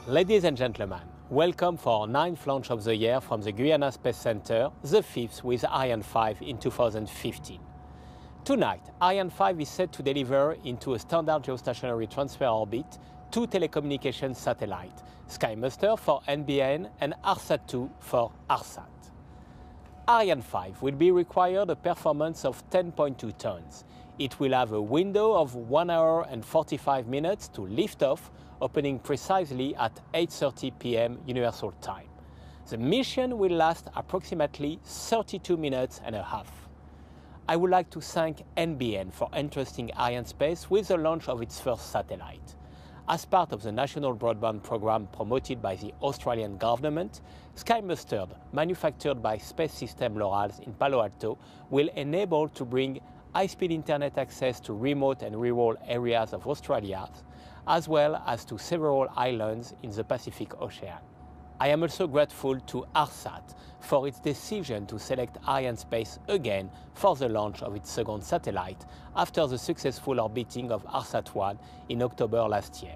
Ladies and gentlemen, welcome for our 9th launch of the year from the Guyana Space Center, the 5th with Ariane 5 in 2015. Tonight, Ariane 5 is set to deliver into a standard geostationary transfer orbit 2 telecommunications satellites, SkyMuster for NBN and ARSAT-2 for ARSAT. Ariane 5 will be required a performance of 10.2 tons. It will have a window of 1 hour and 45 minutes to lift off, opening precisely at 8:30 p.m. Universal Time. The mission will last approximately 32 minutes and a half. I would like to thank NBN for entrusting Arianespace with the launch of its first satellite. As part of the national broadband program promoted by the Australian government, SkyMuster, manufactured by Space System Lorals in Palo Alto, will enable to bring high-speed internet access to remote and rural areas of Australia, as well as to several islands in the Pacific Ocean. I am also grateful to ARSAT for its decision to select Arianespace again for the launch of its second satellite after the successful orbiting of ARSAT-1 in October last year.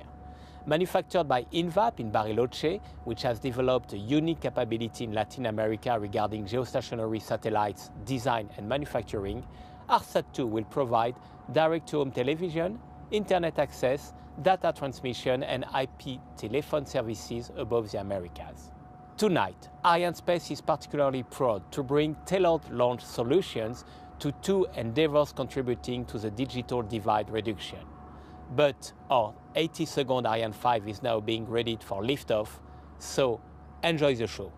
Manufactured by INVAP in Bariloche, which has developed a unique capability in Latin America regarding geostationary satellites design and manufacturing, ARSAT-2 will provide direct-to-home television, internet access, data transmission and IP telephone services above the Americas. Tonight, Arianespace is particularly proud to bring tailored launch solutions to 2 endeavors contributing to the digital divide reduction. But our 82nd Ariane 5 is now being readied for liftoff, so enjoy the show.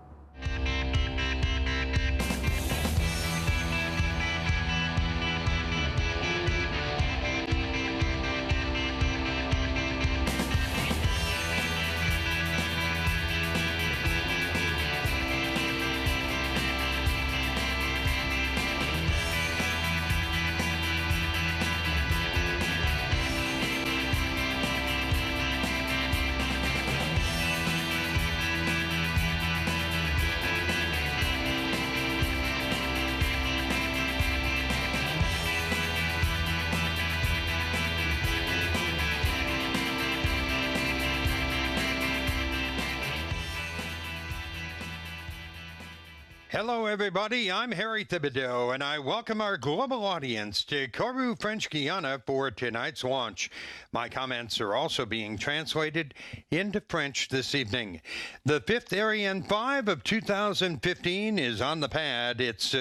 Hello, everybody. I'm Harry Thibodeau, and I welcome our global audience to Kourou, French Guiana for tonight's launch. My comments are also being translated into French this evening. The 5th Ariane 5 of 2015 is on the pad. It's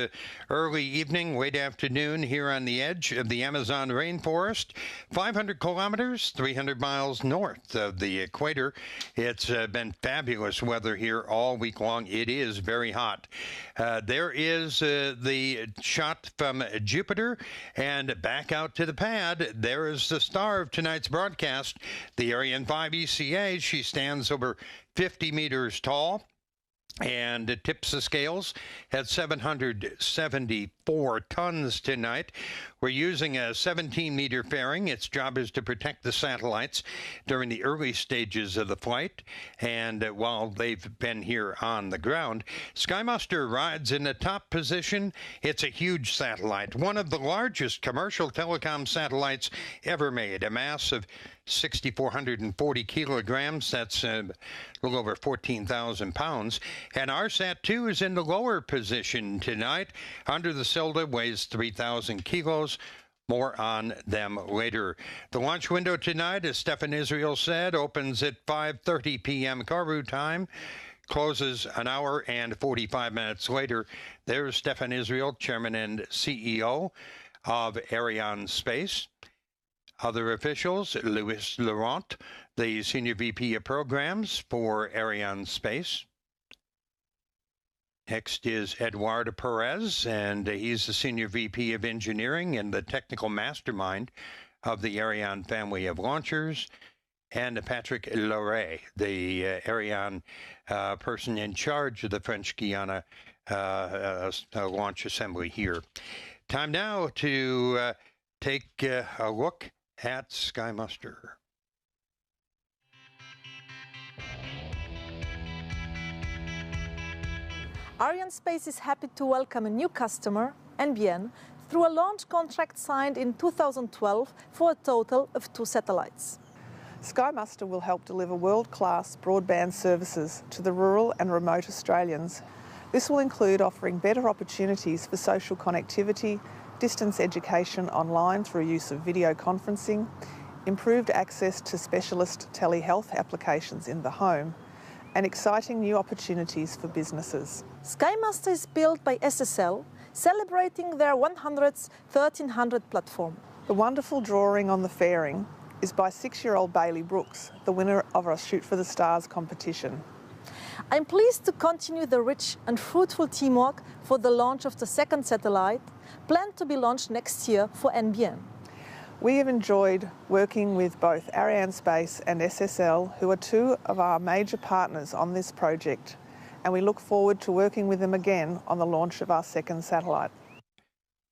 early evening, late afternoon here on the edge of the Amazon rainforest, 500 kilometers, 300 miles north of the equator. It's been fabulous weather here all week long. It is very hot. There is the shot from Jupiter, and back out to the pad, there is the star of tonight's broadcast, the Ariane 5 ECA. She stands over 50 meters tall and tips the scales at 774 tons tonight. We're using a 17-meter fairing. Its job is to protect the satellites during the early stages of the flight, and while they've been here on the ground. SkyMuster rides in the top position. It's a huge satellite, one of the largest commercial telecom satellites ever made, a mass of 6,440 kilograms. That's a little over 14,000 pounds. And ARSAT-2 is in the lower position tonight. Under the Silda, weighs 3,000 kilos. More on them later. The launch window tonight, as Stefan Israel said, opens at 5:30 p.m. Kourou time, closes an hour and 45 minutes later. There's Stefan Israel, Chairman and CEO of Arianespace. Other officials, Louis Laurent, the Senior VP of Programs for Arianespace. Next is Eduardo Perez, and he's the Senior VP of Engineering and the Technical Mastermind of the Ariane family of launchers. And Patrick Loret, the Ariane person in charge of the French Guiana launch assembly here. Time now to take a look at SkyMuster. Arianespace is happy to welcome a new customer, NBN, through a launch contract signed in 2012 for a total of 2 satellites. Sky Muster will help deliver world-class broadband services to the rural and remote Australians. This will include offering better opportunities for social connectivity, distance education online through use of video conferencing, improved access to specialist telehealth applications in the home, and exciting new opportunities for businesses. Sky Muster is built by SSL, celebrating their 100th 1300 platform. The wonderful drawing on the fairing is by 6-year-old Bailey Brooks, the winner of our Shoot for the Stars competition. I'm pleased to continue the rich and fruitful teamwork for the launch of the second satellite, planned to be launched next year for NBN. We have enjoyed working with both Arianespace and SSL, who are two of our major partners on this project, and we look forward to working with them again on the launch of our second satellite.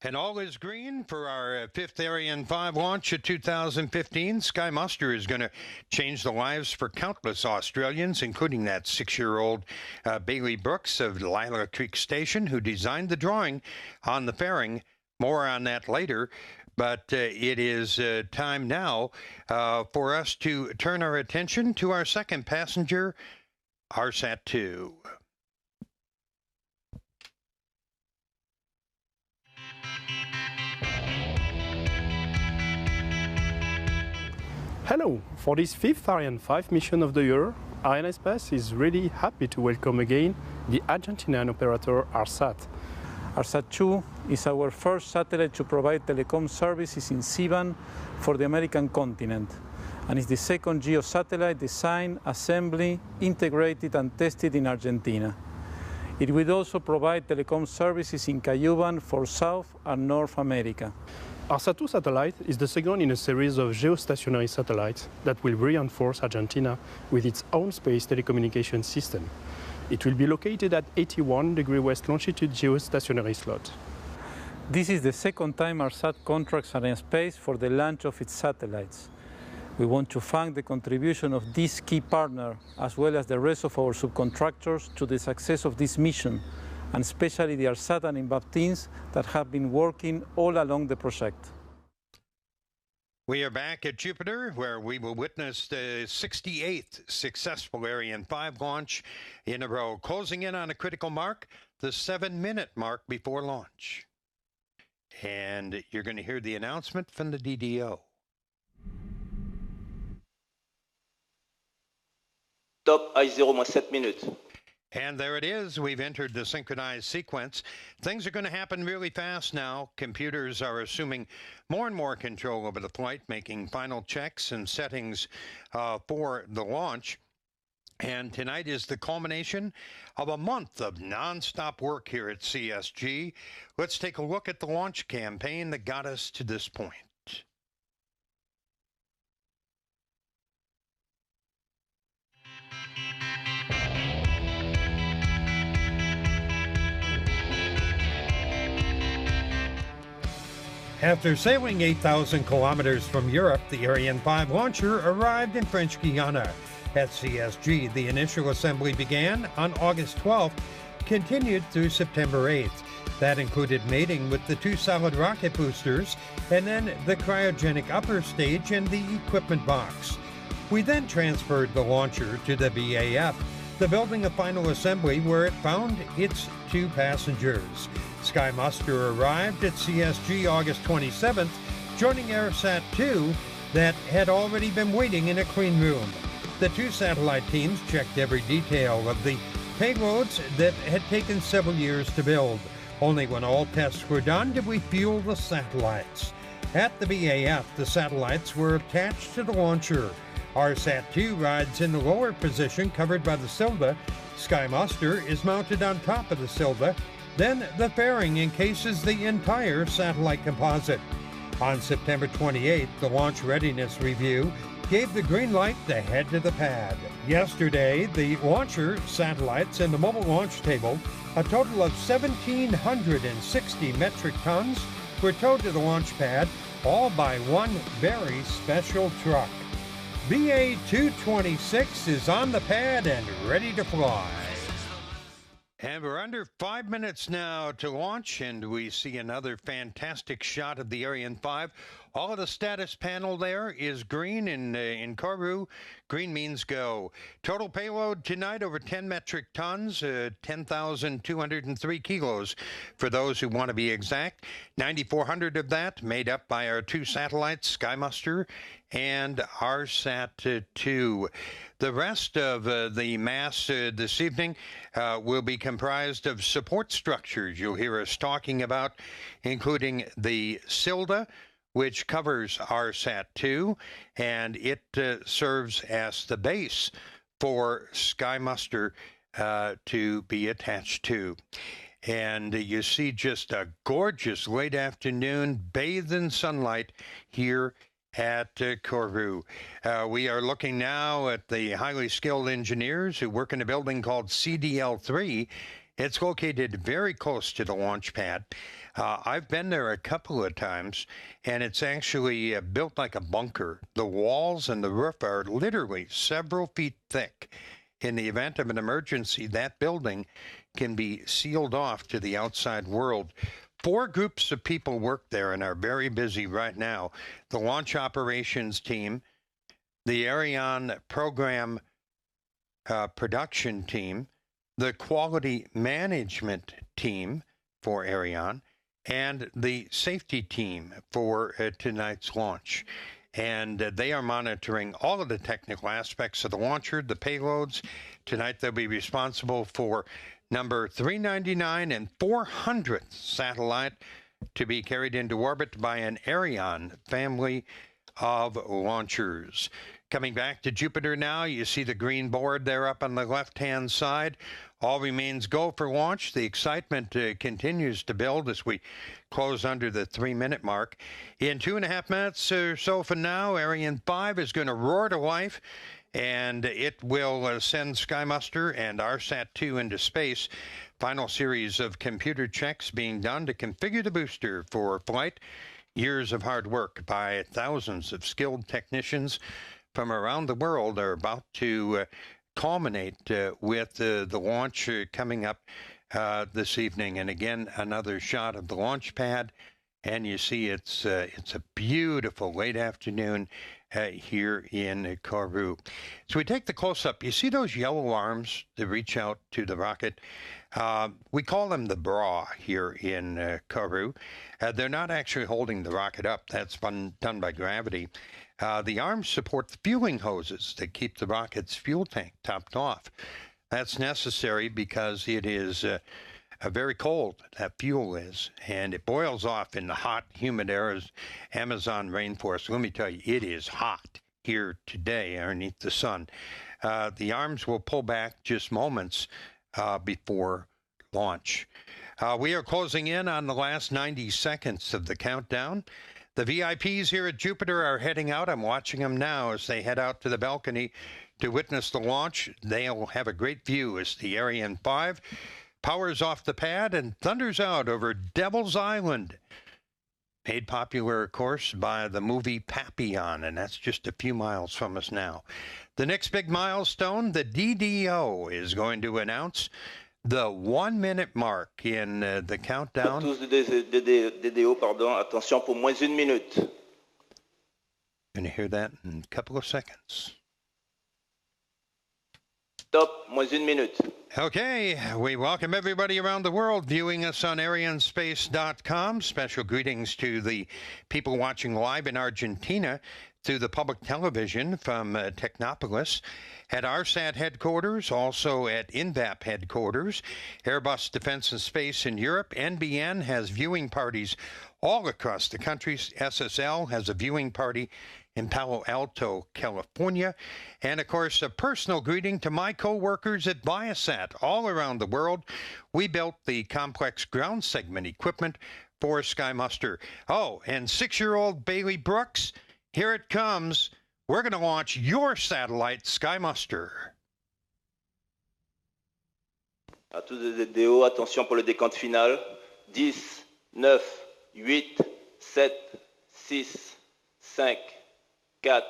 And all is green for our fifth Ariane 5 launch of 2015. Sky Muster is going to change the lives for countless Australians, including that 6-year-old Bailey Brooks of Lila Creek Station, who designed the drawing on the fairing. More on that later. But it is time now for us to turn our attention to our second passenger, ARSAT-2. Hello! For this fifth Ariane 5 mission of the year, Arianespace is really happy to welcome again the Argentinian operator ARSAT. ARSAT-2 is our first satellite to provide telecom services in C-band for the American continent, and is the second GEO satellite designed, assembled, integrated and tested in Argentina. It will also provide telecom services in Ku-band for South and North America. ARSAT-2 satellite is the second in a series of geostationary satellites that will reinforce Argentina with its own space telecommunication system. It will be located at 81 degree west longitude geostationary slot. This is the second time ARSAT contracts Arianespace for the launch of its satellites. We want to thank the contribution of this key partner, as well as the rest of our subcontractors, to the success of this mission, and especially the ARSAT and INVAP teams that have been working all along the project. We are back at Jupiter, where we will witness the 68th successful Ariane 5 launch in a row, closing in on a critical mark, the 7-minute mark before launch. And you're going to hear the announcement from the DDO. Top I0 7 minutes. And there it is. We've entered the synchronized sequence. Things are going to happen really fast now. Computers are assuming more and more control over the flight, making final checks and settings for the launch. And tonight is the culmination of a month of nonstop work here at CSG. Let's take a look at the launch campaign that got us to this point. After sailing 8,000 kilometers from Europe, the Ariane 5 launcher arrived in French Guiana. At CSG, the initial assembly began on August 12th, continued through September 8th. That included mating with the 2 solid rocket boosters, and then the cryogenic upper stage and the equipment box. We then transferred the launcher to the BAF, the building a final assembly where it found its 2 passengers. Sky Muster arrived at CSG August 27th, joining ARSAT-2 that had already been waiting in a clean room. The 2 satellite teams checked every detail of the payloads that had taken several years to build. Only when all tests were done did we fuel the satellites. At the BAF, the satellites were attached to the launcher. ARSAT-2 rides in the lower position covered by the Silda. Sky Muster is mounted on top of the Silda. Then the fairing encases the entire satellite composite. On September 28th, the Launch Readiness Review gave the green light to head to the pad. Yesterday, the launcher, satellites, and the mobile launch table, a total of 1,760 metric tons, were towed to the launch pad, all by one very special truck. BA-226 is on the pad and ready to fly. And we're under 5 minutes now to launch, and we see another fantastic shot of the Ariane 5 All of the status panel there is green in Kourou. Green means go. Total payload tonight over 10 metric tons, 10,203 kilos for those who want to be exact. 9,400 of that made up by our two satellites, SkyMuster and ARSAT-2. The rest of the mass this evening will be comprised of support structures you'll hear us talking about, including the SILDA, which covers ARSAT-2, and it serves as the base for SkyMuster to be attached to. And you see just a gorgeous late afternoon, bathed in sunlight here at Kourou. We are looking now at the highly skilled engineers who work in a building called CDL3. It's located very close to the launch pad. I've been there a couple of times, and it's actually built like a bunker. The walls and the roof are literally several feet thick. In the event of an emergency, that building can be sealed off to the outside world. 4 groups of people work there and are very busy right now. The launch operations team, the Ariane program production team, the quality management team for Ariane, and the safety team for tonight's launch. And they are monitoring all of the technical aspects of the launcher, the payloads. Tonight they'll be responsible for number 399 and 400th satellite to be carried into orbit by an Ariane family of launchers. Coming back to Jupiter now, you see the green board there up on the left-hand side. All remains go for launch. The excitement continues to build as we close under the 3-minute mark. In 2.5 minutes or so from now, Ariane 5 is going to roar to life, and it will send SkyMuster and ARSAT-2 into space. Final series of computer checks being done to configure the booster for flight. Years of hard work by thousands of skilled technicians from around the world are about to culminate with the launch coming up this evening. And again, another shot of the launch pad, and you see it's a beautiful late afternoon here in Kourou. So we take the close-up. You see those yellow arms that reach out to the rocket? We call them the bra here in Kourou. They're not actually holding the rocket up. That's done by gravity. The arms support the fueling hoses that keep the rocket's fuel tank topped off. That's necessary because it is very cold, that fuel is, and it boils off in the hot, humid Amazon rainforest. Let me tell you, it is hot here today underneath the sun. The arms will pull back just moments before launch. We are closing in on the last 90 seconds of the countdown. The VIPs here at Jupiter are heading out. I'm watching them now as they head out to the balcony to witness the launch. They'll have a great view as the Ariane 5 powers off the pad and thunders out over Devil's Island. Made popular, of course, by the movie Papillon, and that's just a few miles from us now. The next big milestone, the DDO is going to announce the 1-minute mark in the countdown. Tous DDO, pardon, attention pour moins une minute. Going to hear that in a couple of seconds. Stop, moins une minute. Okay, we welcome everybody around the world viewing us on arianespace.com. Special greetings to the people watching live in Argentina through the public television from Technopolis, at ARSAT headquarters, also at INVAP headquarters, Airbus Defense and Space in Europe. NBN has viewing parties all across the country. SSL has a viewing party in Palo Alto, California. And, of course, a personal greeting to my co-workers at Viasat all around the world. We built the complex ground segment equipment for SkyMuster. Oh, and 6-year-old Bailey Brooks, here it comes. We're going to launch your satellite, SkyMuster. À tous les DDO, attention pour le décompte final. 10, 9, 8, 7, 6, 5, 4,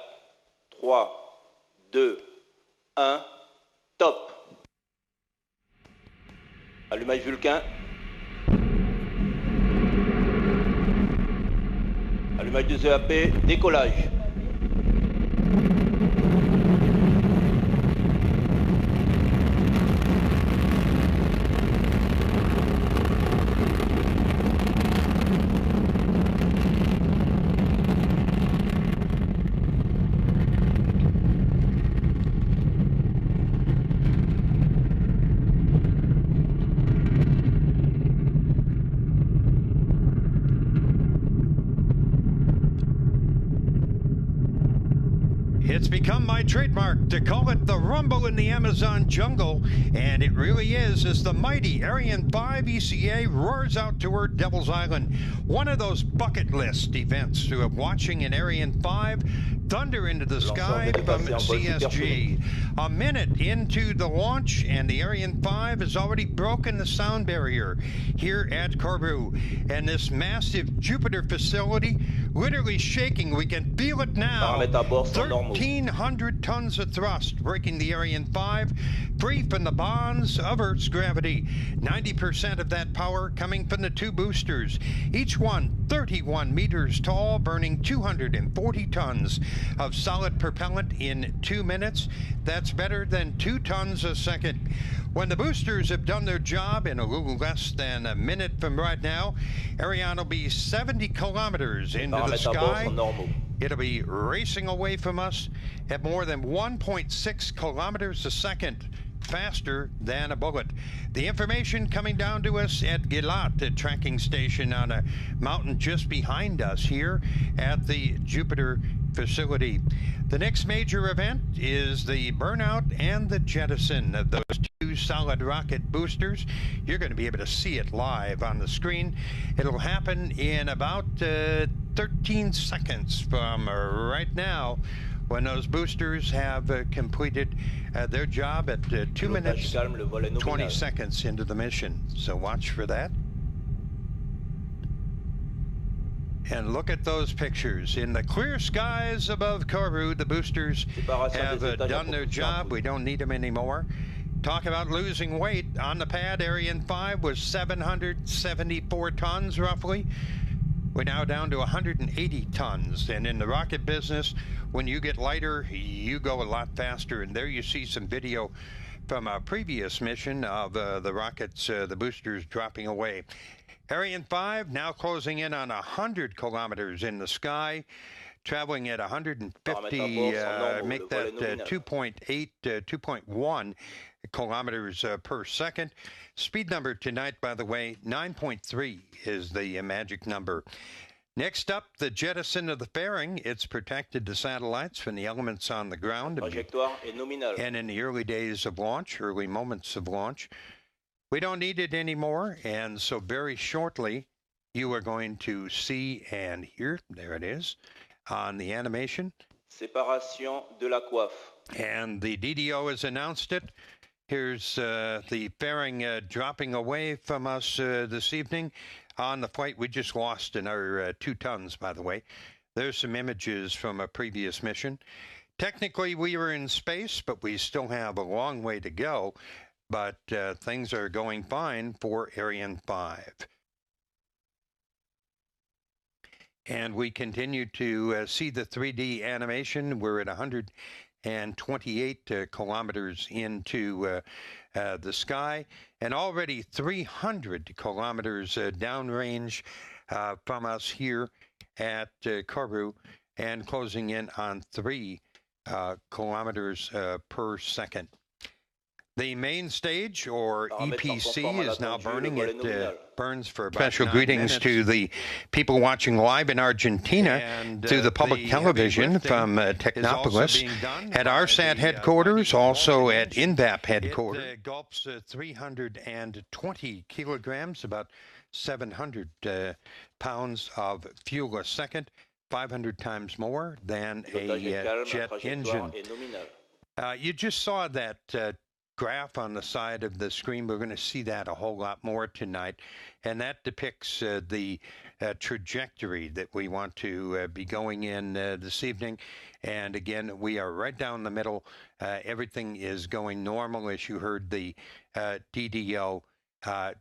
3, 2, 1, top. Allumage Vulcain. Allumage des EAP, décollage. It's become my trademark to call it the rumble in the Amazon jungle, and it really is as the mighty Ariane 5 ECA roars out toward Devil's Island. One of those bucket list events of watching an Ariane 5 thunder into the sky from CSG. A minute into the launch, and the Ariane 5 has already broken the sound barrier here at Kourou. And this massive Jupiter facility literally shaking. We can feel it now. 1,300 tons of thrust breaking the Ariane 5 free from the bonds of Earth's gravity. 90% of that power coming from the two boosters, each one 31 meters tall, burning 240 tons of solid propellant in 2 minutes. That's better than 2 tons a second. When the boosters have done their job in a little less than a minute from right now, Ariane will be 70 kilometers into the sky. It'll be racing away from us at more than 1.6 kilometers a second, faster than a bullet. The information coming down to us at Gilat, the tracking station on a mountain just behind us here at the Jupiter facility. The next major event is the burnout and the jettison of those two solid rocket boosters. You're going to be able to see it live on the screen. It'll happen in about 13 seconds from right now, when those boosters have completed their job at 2 minutes 20 seconds into the mission. So watch for that. And look at those pictures. In the clear skies above Kourou, the boosters have done their job. We don't need them anymore. Talk about losing weight. On the pad, Ariane 5 was 774 tons roughly. We're now down to 180 tons. And in the rocket business, when you get lighter, you go a lot faster. And there you see some video from a previous mission of the rockets, the boosters dropping away. Ariane 5 now closing in on 100 kilometers in the sky, traveling at 150, make that 2.1 kilometers per second. Speed number tonight, by the way, 9.3 is the magic number. Next up, the jettison of the fairing. It's protected the satellites from the elements on the ground. And in the early days of launch, early moments of launch, we don't need it anymore, and so very shortly you are going to see and hear, there it is, on the animation. Séparation de la coiffe. And the DDO has announced it. Here's the fairing dropping away from us this evening. On the flight, we just lost another 2 tons, by the way. There's some images from a previous mission. Technically, we were in space, but we still have a long way to go. But things are going fine for Ariane 5. And we continue to see the 3D animation. We're at 128 kilometers into the sky, and already 300 kilometers downrange from us here at Kourou, and closing in on 3 kilometers per second. The main stage, or EPC, is now burning. It burns for about special greetings to the people watching live in Argentina and through the public television from Technopolis, at ARSAT headquarters, also at INVAP headquarters. It gulps 320 kilograms, about 700 pounds of fuel a second, 500 times more than a jet engine. You just saw that graph on the side of the screen. We're going to see that a whole lot more tonight, and that depicts the trajectory that we want to be going in this evening. And again, we are right down the middle. Everything is going normal, as you heard the DDO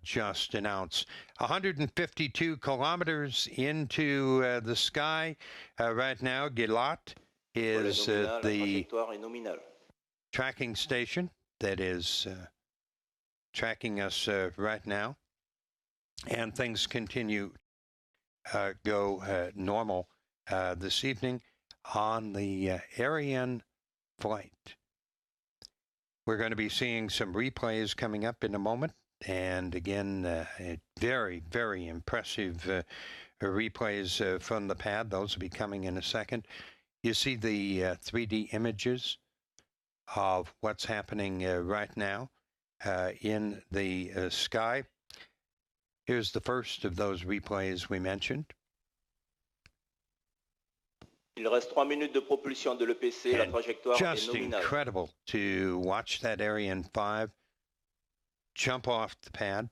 just announced. 152 kilometers into the sky right now. Gilat is the tracking station that is tracking us right now. And things continue go normal this evening on the Ariane flight. We're going to be seeing some replays coming up in a moment. And again, very, very impressive replays from the pad. Those will be coming in a second. You see the 3D images of what's happening right now in the sky. Here's the first of those replays we mentioned. Il reste 3 minutes de propulsion de l'EPC. La trajectoire est Just nominale. incredible to watch that Ariane 5 jump off the pad.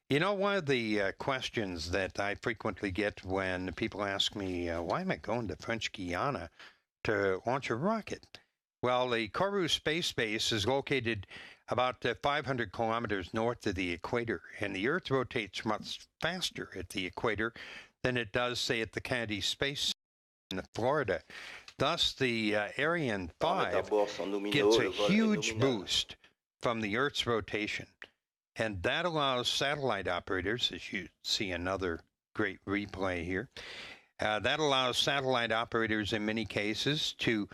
You know, one of the questions that I frequently get when people ask me, why am I going to French Guiana to launch a rocket? Well, the Kourou Space Base is located about 500 kilometers north of the equator, and the Earth rotates much faster at the equator than it does, say, at the Kennedy Space in Florida. Thus, the Ariane 5 gets a huge boost from the Earth's rotation. And that allows satellite operators, as you see another great replay here, that allows satellite operators in many cases to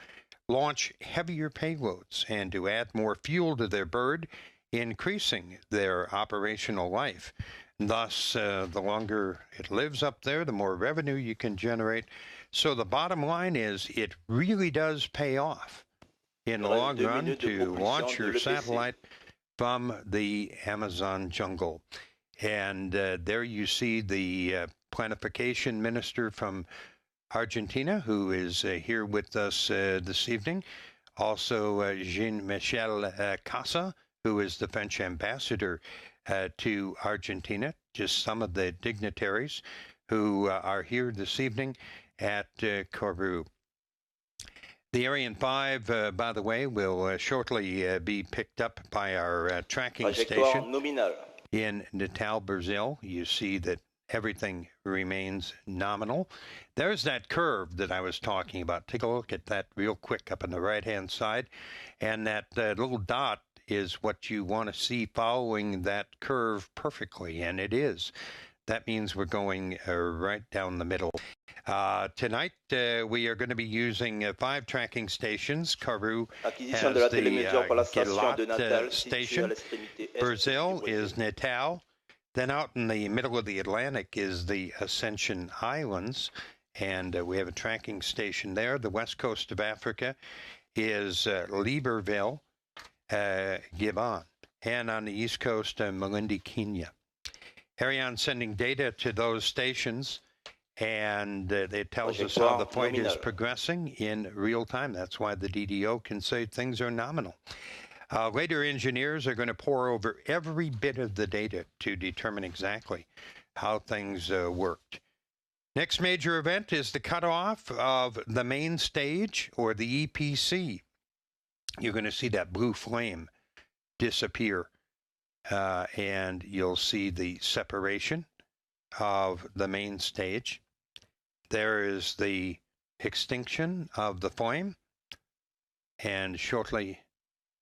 launch heavier payloads and to add more fuel to their bird, increasing their operational life. And thus, the longer it lives up there, the more revenue you can generate. So the bottom line is it really does pay off in the long run to launch your satellite from the Amazon jungle. And there you see the planification minister from Argentina, who is here with us this evening. Also, Jean-Michel Casa, who is the French ambassador to Argentina. Just some of the dignitaries who are here this evening at Kourou. The Ariane 5, by the way, will shortly be picked up by our tracking station in Natal, Brazil. You see that everything remains nominal. There's that curve that I was talking about. Take a look at that real quick up on the right-hand side. And that little dot is what you want to see following that curve perfectly, and it is. That means we're going right down the middle. Tonight, we are going to be using 5 tracking stations. Kourou has the Gilat station. Brazil is Natal. Then out in the middle of the Atlantic is the Ascension Islands, and we have a tracking station there. The west coast of Africa is Libreville, Gabon, and on the east coast, Malindi, Kenya. Ariane sending data to those stations, and it tells us how the flight is progressing in real time. That's why the DDO can say things are nominal. Later, engineers are going to pore over every bit of the data to determine exactly how things worked. Next major event is the cutoff of the main stage, or the EPC. You're going to see that blue flame disappear, and you'll see the separation of the main stage. There is the extinction of the flame, and shortly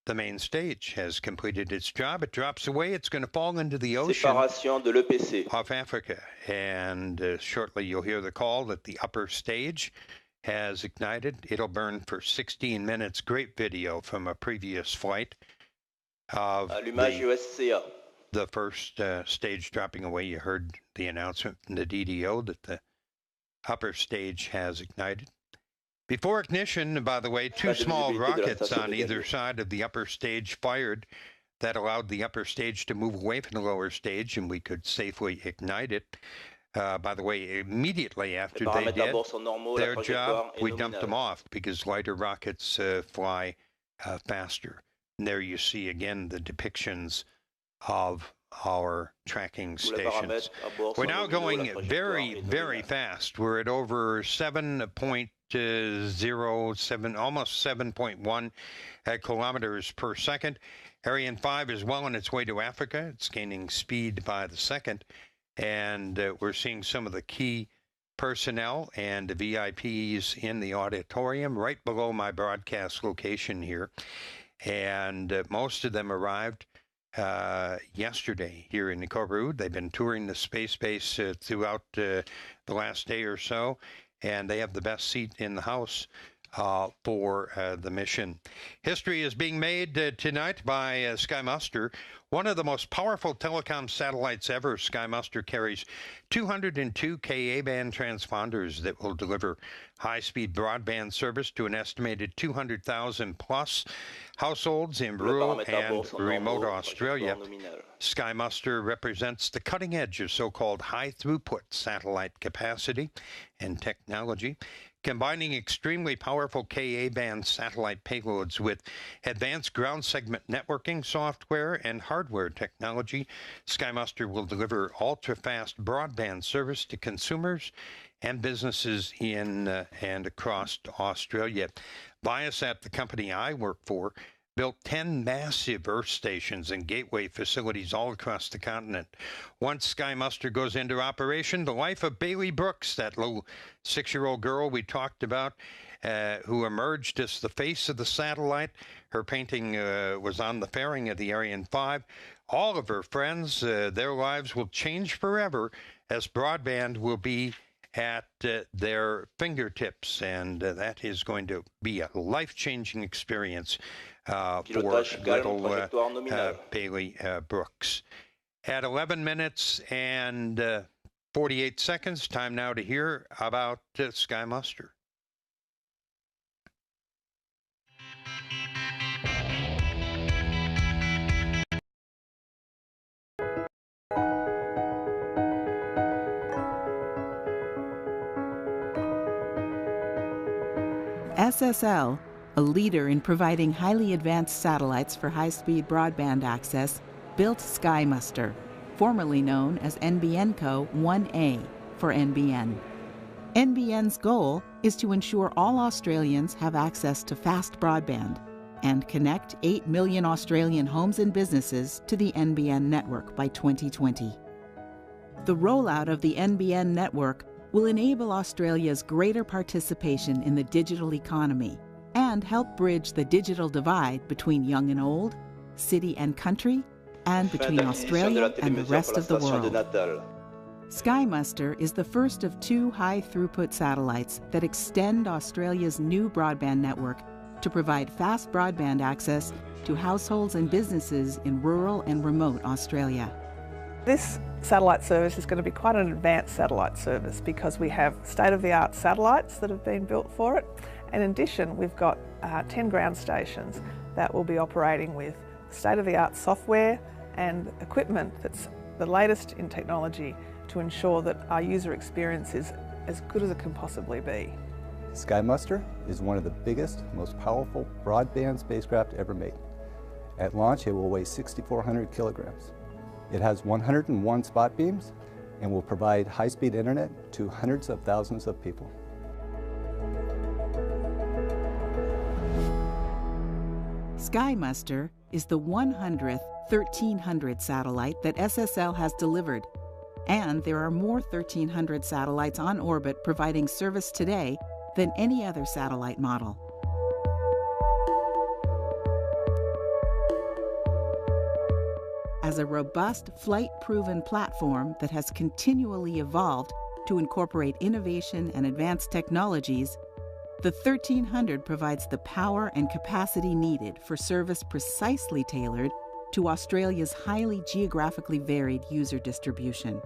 the main stage has completed its job. It drops away. It's going to fall into the ocean off Africa. And shortly you'll hear the call that the upper stage has ignited. It'll burn for 16 minutes. Great video from a previous flight of the first stage dropping away. You heard the announcement from the DDO that the upper stage has ignited. Before ignition, by the way, 2 small rockets on either side of the upper stage fired. That allowed the upper stage to move away from the lower stage, and we could safely ignite it. By the way, immediately after they did their job, we dumped them off because lighter rockets fly faster. And there you see again the depictions of our tracking stations. We're now going very, very fast. We're at over 7.2 0.07, almost 7.1 kilometers per second. Ariane 5 is well on its way to Africa. It's gaining speed by the second. And we're seeing some of the key personnel and VIPs in the auditorium right below my broadcast location here. And most of them arrived yesterday here in Kourou. They've been touring the space base throughout the last day or so, and they have the best seat in the house for the mission. History is being made tonight by SkyMuster, one of the most powerful telecom satellites ever. SkyMuster carries 202 Ka-band transponders that will deliver high-speed broadband service to an estimated 200,000 plus households in rural and remote Australia. SkyMuster represents the cutting edge of so-called high-throughput satellite capacity and technology, combining extremely powerful Ka-band satellite payloads with advanced ground segment networking software and hardware technology. SkyMuster will deliver ultra-fast broadband service to consumers and businesses in and across Australia. Viasat, the company I work for, built 10 massive Earth stations and gateway facilities all across the continent. Once SkyMuster goes into operation, the life of Bailey Brooks, that little 6-year-old girl we talked about, who emerged as the face of the satellite. Her painting was on the fairing of the Ariane 5. All of her friends, their lives will change forever as broadband will be at their fingertips, and that is going to be a life-changing experience for little Bailey Brooks. At 11 minutes and 48 seconds, time now to hear about SkyMuster. SSL, a leader in providing highly advanced satellites for high-speed broadband access, built SkyMuster, formerly known as NBNCo 1A for NBN. NBN's goal is to ensure all Australians have access to fast broadband and connect 8 million Australian homes and businesses to the NBN network by 2020. The rollout of the NBN network will enable Australia's greater participation in the digital economy and help bridge the digital divide between young and old, city and country, and between Australia and the rest of the world. SkyMuster is the first of 2 high-throughput satellites that extend Australia's new broadband network to provide fast broadband access to households and businesses in rural and remote Australia. This satellite service is going to be quite an advanced satellite service because we have state-of-the-art satellites that have been built for it, and in addition we've got 10 ground stations that will be operating with state-of-the-art software and equipment that's the latest in technology to ensure that our user experience is as good as it can possibly be. SkyMuster is one of the biggest, most powerful broadband spacecraft ever made. At launch, it will weigh 6,400 kilograms. It has 101 spot beams and will provide high-speed internet to hundreds of thousands of people. SkyMuster is the 100th 1300 satellite that SSL has delivered, and there are more 1300 satellites on orbit providing service today than any other satellite model. As a robust, flight-proven platform that has continually evolved to incorporate innovation and advanced technologies, the 1300 provides the power and capacity needed for service precisely tailored to Australia's highly geographically varied user distribution.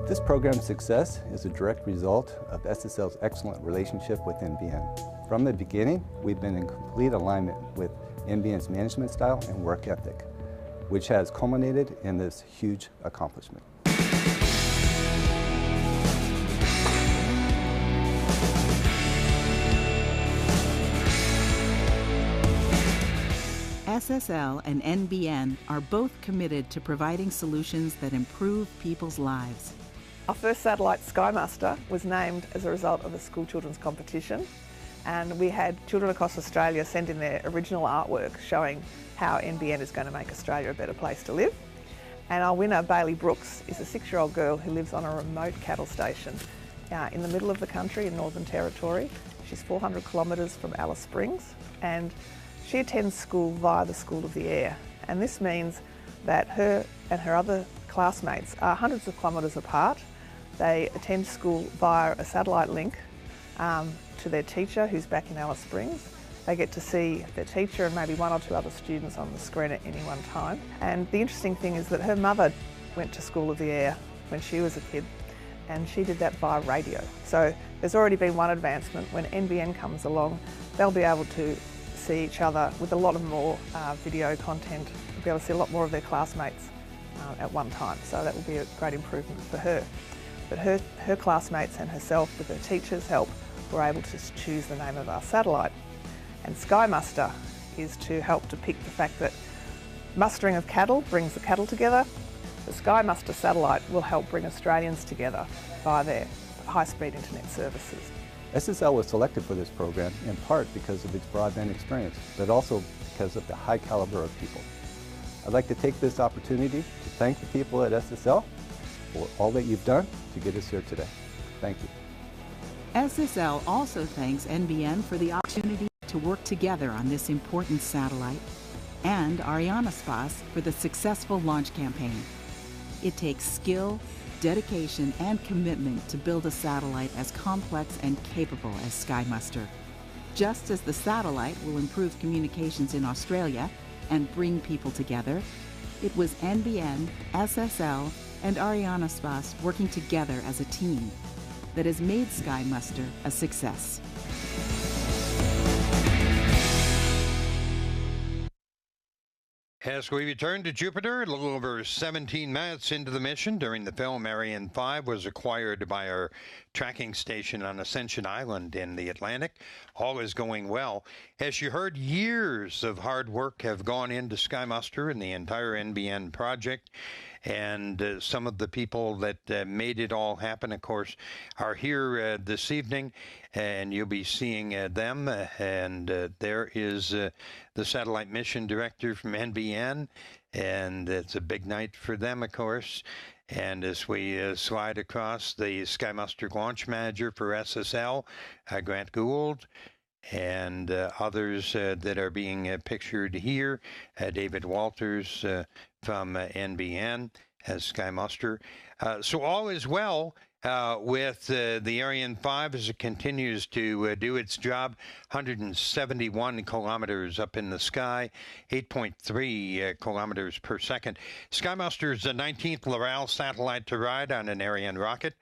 This program's success is a direct result of SSL's excellent relationship with NBN. From the beginning, we've been in complete alignment with NBN's management style and work ethic, which has culminated in this huge accomplishment. SSL and NBN are both committed to providing solutions that improve people's lives. Our first satellite, SkyMaster, was named as a result of a school children's competition, and we had children across Australia send in their original artwork showing how NBN is going to make Australia a better place to live. And our winner, Bailey Brooks, is a 6-year-old girl who lives on a remote cattle station in the middle of the country in Northern Territory. She's 400 kilometres from Alice Springs, and she attends school via the School of the Air. And this means that her and her other classmates are hundreds of kilometres apart. They attend school via a satellite link to their teacher who's back in Alice Springs. They get to see their teacher and maybe 1 or 2 other students on the screen at any one time. And the interesting thing is that her mother went to School of the Air when she was a kid, and she did that via radio. So there's already been one advancement. When NBN comes along, they'll be able to see each other with a lot of more video content. They'll be able to see a lot more of their classmates at one time. So that will be a great improvement for her. But her classmates and herself, with her teacher's help, were able to choose the name of our satellite. And SkyMuster is to help depict the fact that mustering of cattle brings the cattle together. The SkyMuster satellite will help bring Australians together via their high-speed internet services. SSL was selected for this program in part because of its broadband experience, but also because of the high caliber of people. I'd like to take this opportunity to thank the people at SSL for all that you've done to get us here today. Thank you. SSL also thanks NBN for the opportunity to work together on this important satellite, and Arianespace for the successful launch campaign. It takes skill, dedication, and commitment to build a satellite as complex and capable as SkyMuster. Just as the satellite will improve communications in Australia and bring people together, it was NBN, SSL, and Arianespace working together as a team that has made SkyMuster a success. As we return to Jupiter, a little over 17 minutes into the mission during the film, Ariane 5 was acquired by our tracking station on Ascension Island in the Atlantic. All is going well. As you heard, years of hard work have gone into SkyMuster and the entire NBN project. And some of the people that made it all happen, of course, are here this evening, and you'll be seeing them. And there is the satellite mission director from NBN, and it's a big night for them, of course. And as we slide across, the SkyMuster launch manager for SSL, Grant Gould, and others that are being pictured here, David Walters from NBN as SkyMuster. So all is well with the Ariane 5 as it continues to do its job. 171 kilometers up in the sky, 8.3 kilometers per second. SkyMuster's the 19th Loral satellite to ride on an Ariane rocket.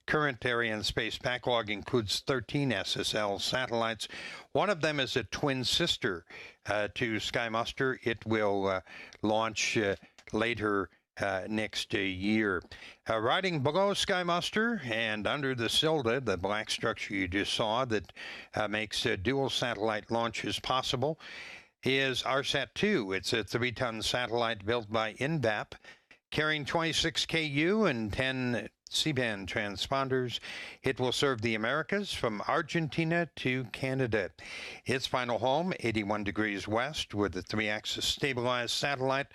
Current Ariane space backlog includes 13 SSL satellites. One of them is a twin sister to SkyMuster. It will launch later next year. Riding below SkyMuster and under the Silda, the black structure you just saw that makes dual satellite launches possible, is ARSAT-2. It's a 3-ton satellite built by INVAP, carrying 26 KU and 10 C-band transponders. It will serve the Americas from Argentina to Canada. Its final home, 81 degrees west, with a 3-axis stabilized satellite,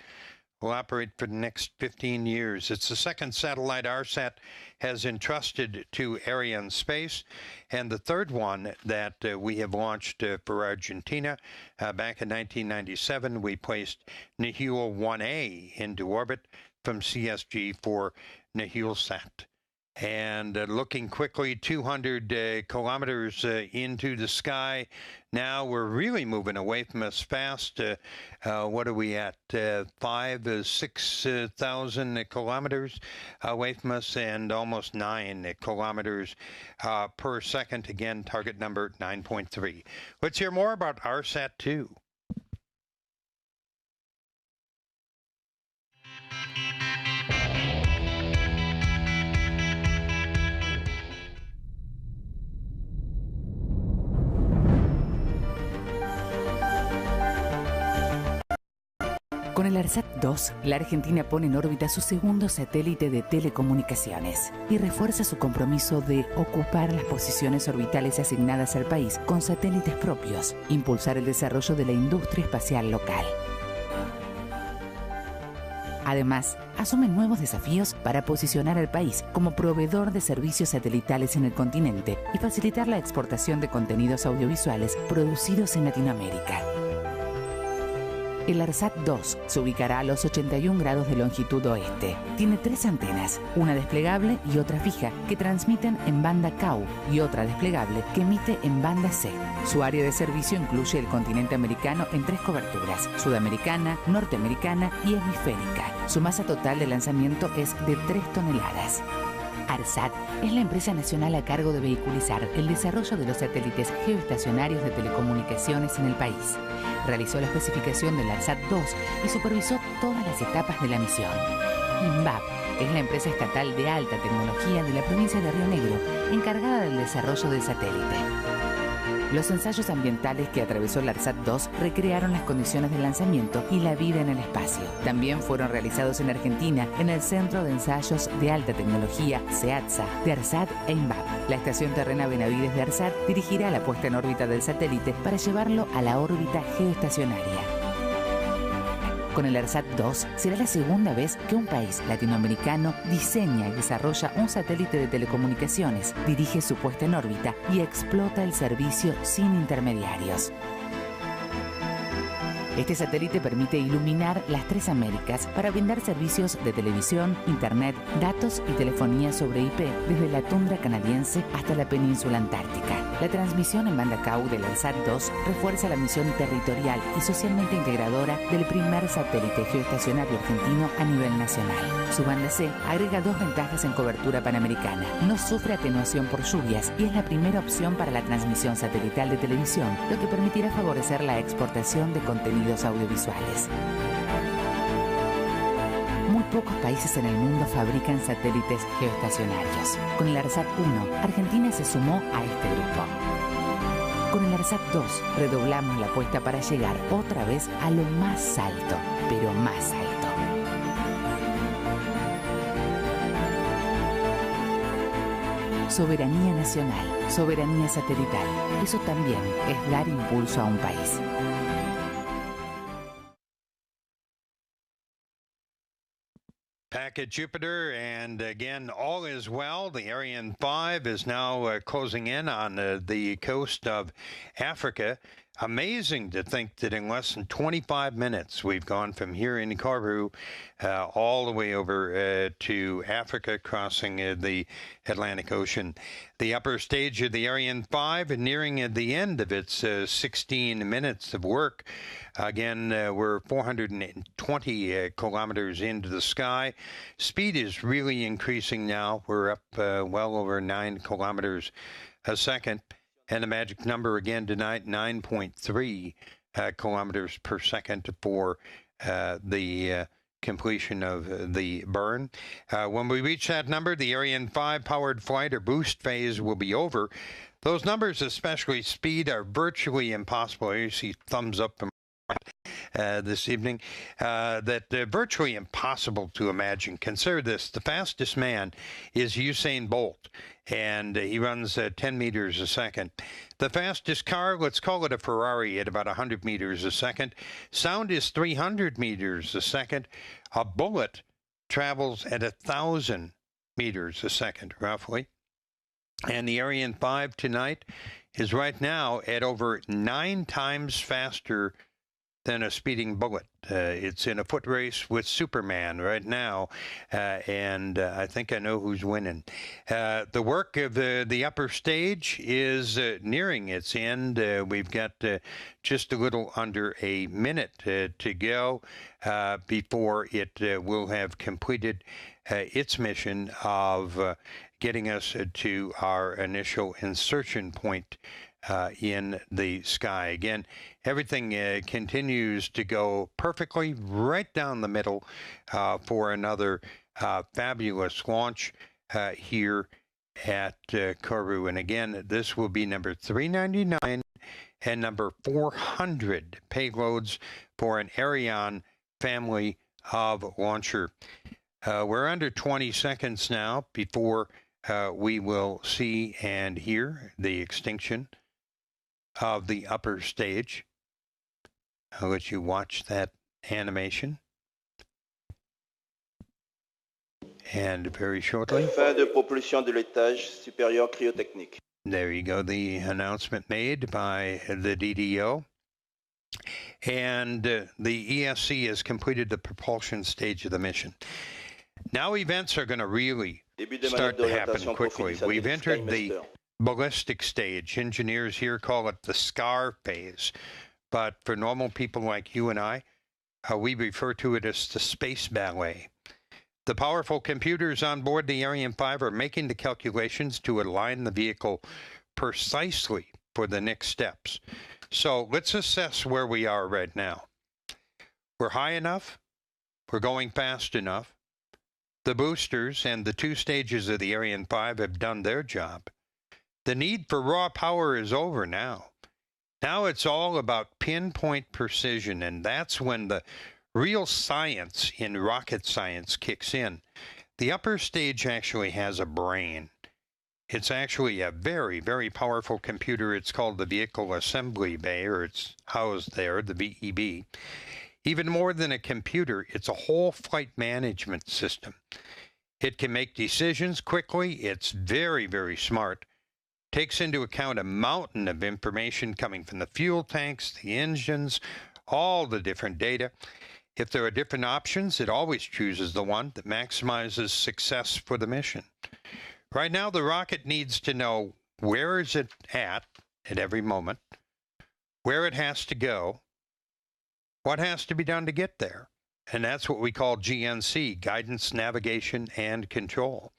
will operate for the next 15 years. It's the second satellite ARSAT has entrusted to Arianespace, and the third one that we have launched for Argentina. Back in 1997, we placed Nahul 1A into orbit from CSG for Nahulsat. And looking quickly, 200 kilometers into the sky. Now we're really moving away from us fast. What are we at? 6,000 kilometers away from us, and almost 9 kilometers per second. Again, target number 9.3. Let's hear more about ARSAT-2. Con el ARSAT-2, la Argentina pone en órbita su segundo satélite de telecomunicaciones y refuerza su compromiso de ocupar las posiciones orbitales asignadas al país con satélites propios, impulsar el desarrollo de la industria espacial local. Además, asume nuevos desafíos para posicionar al país como proveedor de servicios satelitales en el continente y facilitar la exportación de contenidos audiovisuales producidos en Latinoamérica. El ARSAT-2 se ubicará a los 81 grados de longitud oeste. Tiene 3 antenas, una desplegable y otra fija, que transmiten en banda KU y otra desplegable que emite en banda C. Su área de servicio incluye el continente americano en 3 coberturas: sudamericana, norteamericana y hemisférica. Su masa total de lanzamiento es de 3 toneladas. ARSAT es la empresa nacional a cargo de vehiculizar el desarrollo de los satélites geoestacionarios de telecomunicaciones en el país. Realizó la especificación del ARSAT-2 y supervisó todas las etapas de la misión. INVAP es la empresa estatal de alta tecnología de la provincia de Río Negro, encargada del desarrollo del satélite. Los ensayos ambientales que atravesó el ARSAT-2 recrearon las condiciones de lanzamiento y la vida en el espacio. También fueron realizados en Argentina en el Centro de Ensayos de Alta Tecnología, CEATSA, de ARSAT e INVAP. La estación terrena Benavides de ARSAT dirigirá la puesta en órbita del satélite para llevarlo a la órbita geoestacionaria. Con el ARSAT-2 será la segunda vez que un país latinoamericano diseña y desarrolla un satélite de telecomunicaciones, dirige su puesta en órbita y explota el servicio sin intermediarios. Este satélite permite iluminar las 3 Américas para brindar servicios de televisión, internet, datos y telefonía sobre IP desde la tundra canadiense hasta la península antártica. La transmisión en banda KU del ARSAT-2 refuerza la misión territorial y socialmente integradora del primer satélite geoestacionario argentino a nivel nacional. Su banda C agrega 2 ventajas en cobertura panamericana. No sufre atenuación por lluvias y es la primera opción para la transmisión satelital de televisión, lo que permitirá favorecer la exportación de contenidos audiovisuales. Muy pocos países en el mundo fabrican satélites geoestacionarios. Con el ARSAT-1, Argentina se sumó a este grupo. Con el ARSAT-2 redoblamos la apuesta para llegar otra vez a lo más alto, pero más alto. Soberanía nacional, soberanía satelital. Eso también es dar impulso a un país. Back at Jupiter, and again, all is well. The Ariane 5 is now closing in on the coast of Africa. Amazing to think that in less than 25 minutes, we've gone from here in Kourou all the way over to Africa, crossing the Atlantic Ocean. The upper stage of the Ariane 5 nearing the end of its 16 minutes of work. Again, we're 420 kilometers into the sky. Speed is really increasing now. We're up well over 9 kilometers a second. And the magic number again tonight, 9.3 kilometers per second for the completion of the burn. When we reach that number, the Ariane 5 powered flight or boost phase will be over. Those numbers, especially speed, are virtually impossible. You see thumbs up from this evening, that virtually impossible to imagine. Consider this: the fastest man is Usain Bolt, and he runs 10 meters a second. The fastest car, let's call it a Ferrari, at about 100 meters a second. Sound is 300 meters a second. A bullet travels at 1,000 meters a second, roughly. And the Ariane 5 tonight is right now at over 9 times faster than a speeding bullet. It's in a foot race with Superman right now, and I think I know who's winning. The work of the upper stage is nearing its end. We've got just a little under a minute to go before it will have completed its mission of getting us to our initial insertion point in the sky. Again, everything continues to go perfectly right down the middle for another fabulous launch here at Kourou. And again, this will be number 399 and number 400 payloads for an Ariane family of launcher. We're under 20 seconds now before we will see and hear the extinction of the upper stage. I'll let you watch that animation. And very shortly. Fin de propulsion de l'étage supérieur cryotechnique. There you go, the announcement made by the DDO. And the ESC has completed the propulsion stage of the mission. Now events are going to really start to happen quickly. We've entered the ballistic stage. Engineers here call it the SCAR phase. But for normal people like you and I, we refer to it as the space ballet. The powerful computers on board the Ariane 5 are making the calculations to align the vehicle precisely for the next steps. So let's assess where we are right now. We're high enough. We're going fast enough. The boosters and the 2 stages of the Ariane 5 have done their job. The need for raw power is over now. Now it's all about pinpoint precision, and that's when the real science in rocket science kicks in. The upper stage actually has a brain. It's actually a very, very powerful computer. It's called the Vehicle Assembly Bay, or it's housed there, the VEB. Even more than a computer, it's a whole flight management system. It can make decisions quickly. It's very, very smart. Takes into account a mountain of information coming from the fuel tanks, the engines, all the different data. If there are different options, it always chooses the one that maximizes success for the mission. Right now, the rocket needs to know where is it at every moment, where it has to go, what has to be done to get there. And that's what we call GNC, Guidance, Navigation, and Control.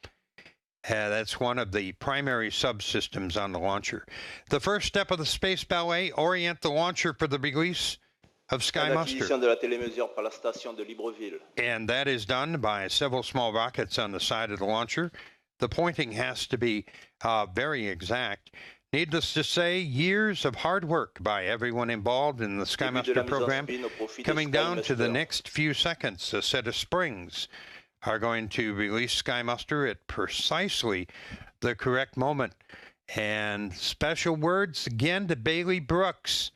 That's one of the primary subsystems on the launcher. The first step of the space ballet, orient the launcher for the release of Sky Muster. And that is done by several small rockets on the side of the launcher. The pointing has to be very exact. Needless to say, years of hard work by everyone involved in the Sky Muster program. Coming down to the next few seconds, a set of springs are going to release Sky Muster at precisely the correct moment. And special words again to Bailey Brooks,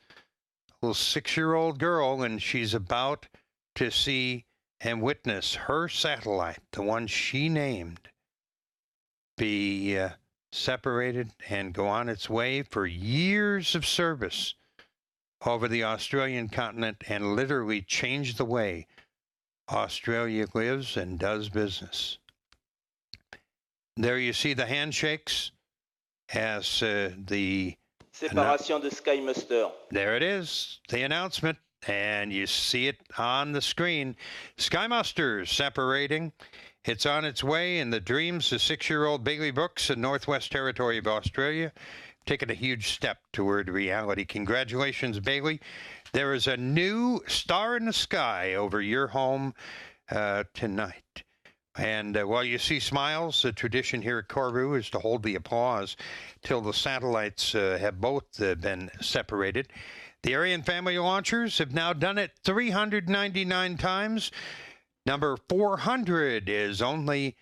little 6-year-old girl, and she's about to see and witness her satellite, the one she named, be separated and go on its way for years of service over the Australian continent and literally change the way Australia lives and does business. There you see the handshakes as the Séparation de Sky Muster. There it is, the announcement, and you see it on the screen. Sky Muster separating. It's on its way in the dreams of 6-year-old Bailey Brooks in Northwest Territory of Australia, taking a huge step toward reality. Congratulations, Bailey. There is a new star in the sky over your home tonight. And while you see smiles, the tradition here at Kourou is to hold the applause till the satellites have both been separated. The Ariane family launchers have now done it 399 times. Number 400 is only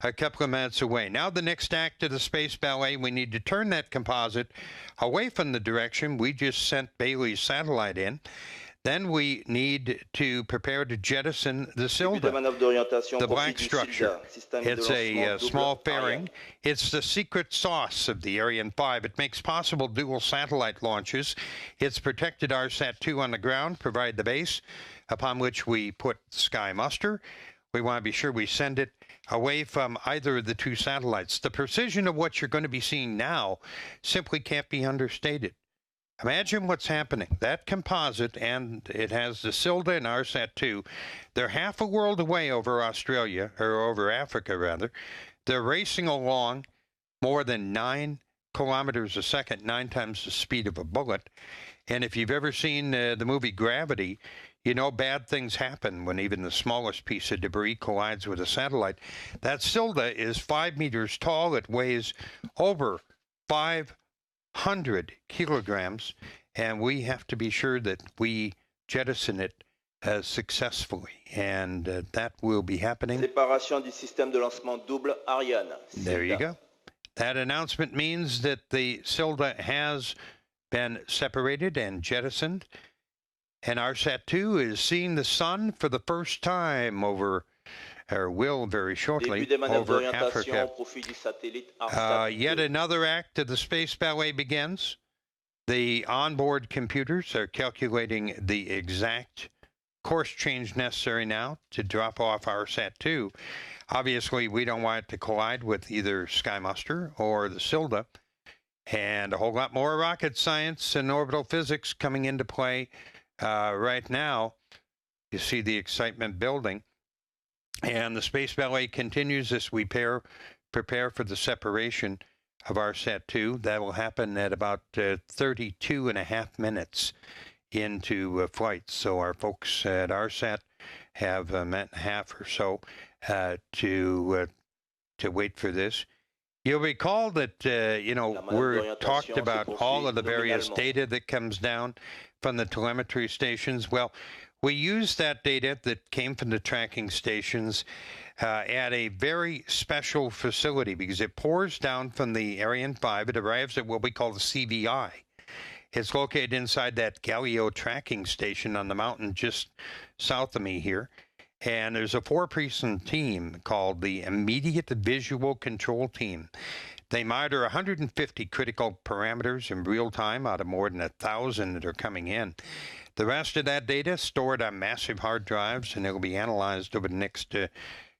a couple of minutes away. Now the next act of the space ballet, we need to turn that composite away from the direction we just sent Bailey's satellite in. Then we need to prepare to jettison the Silda, the black structure. It's a small fairing. It's the secret sauce of the Ariane 5. It makes possible dual satellite launches. It's protected ARSAT-2 on the ground, provide the base upon which we put Sky Muster. We want to be sure we send it away from either of the 2 satellites. The precision of what you're going to be seeing now simply can't be understated. Imagine what's happening. That composite, and it has the Silda and ARSAT-2, they're half a world away over Australia, or over Africa, rather. They're racing along more than 9 kilometers a second, 9 times the speed of a bullet. And if you've ever seen the movie Gravity, you know bad things happen when even the smallest piece of debris collides with a satellite. That Silda is 5 meters tall. It weighs over 500 kilograms, and we have to be sure that we jettison it successfully, and that will be happening. Séparation du système de lancement double Ariane. There you go. That announcement means that the Silda has been separated and jettisoned, and ARSAT-2 is seeing the sun for the first time over, or will very shortly, over Africa. Yet another act of the space ballet begins. The onboard computers are calculating the exact course change necessary now to drop off ARSAT-2. Obviously, we don't want it to collide with either SkyMuster or the Silda, and a whole lot more rocket science and orbital physics coming into play right now. You see the excitement building, and the space ballet continues as we prepare for the separation of ARSAT-2. That will happen at about 32 and a half minutes into flight. So our folks at ARSAT have a minute and a half or so to wait for this. You'll recall that, we're talked about all of the various data that comes down from the telemetry stations. Well, we use that data that came from the tracking stations at a very special facility because it pours down from the Ariane 5. It arrives at what we call the CVI. It's located inside that Galileo tracking station on the mountain just south of me here. And there's a 4-person team called the Immediate Visual Control Team. They monitor 150 critical parameters in real time out of more than 1,000 that are coming in. The rest of that data stored on massive hard drives, and it'll be analyzed over the next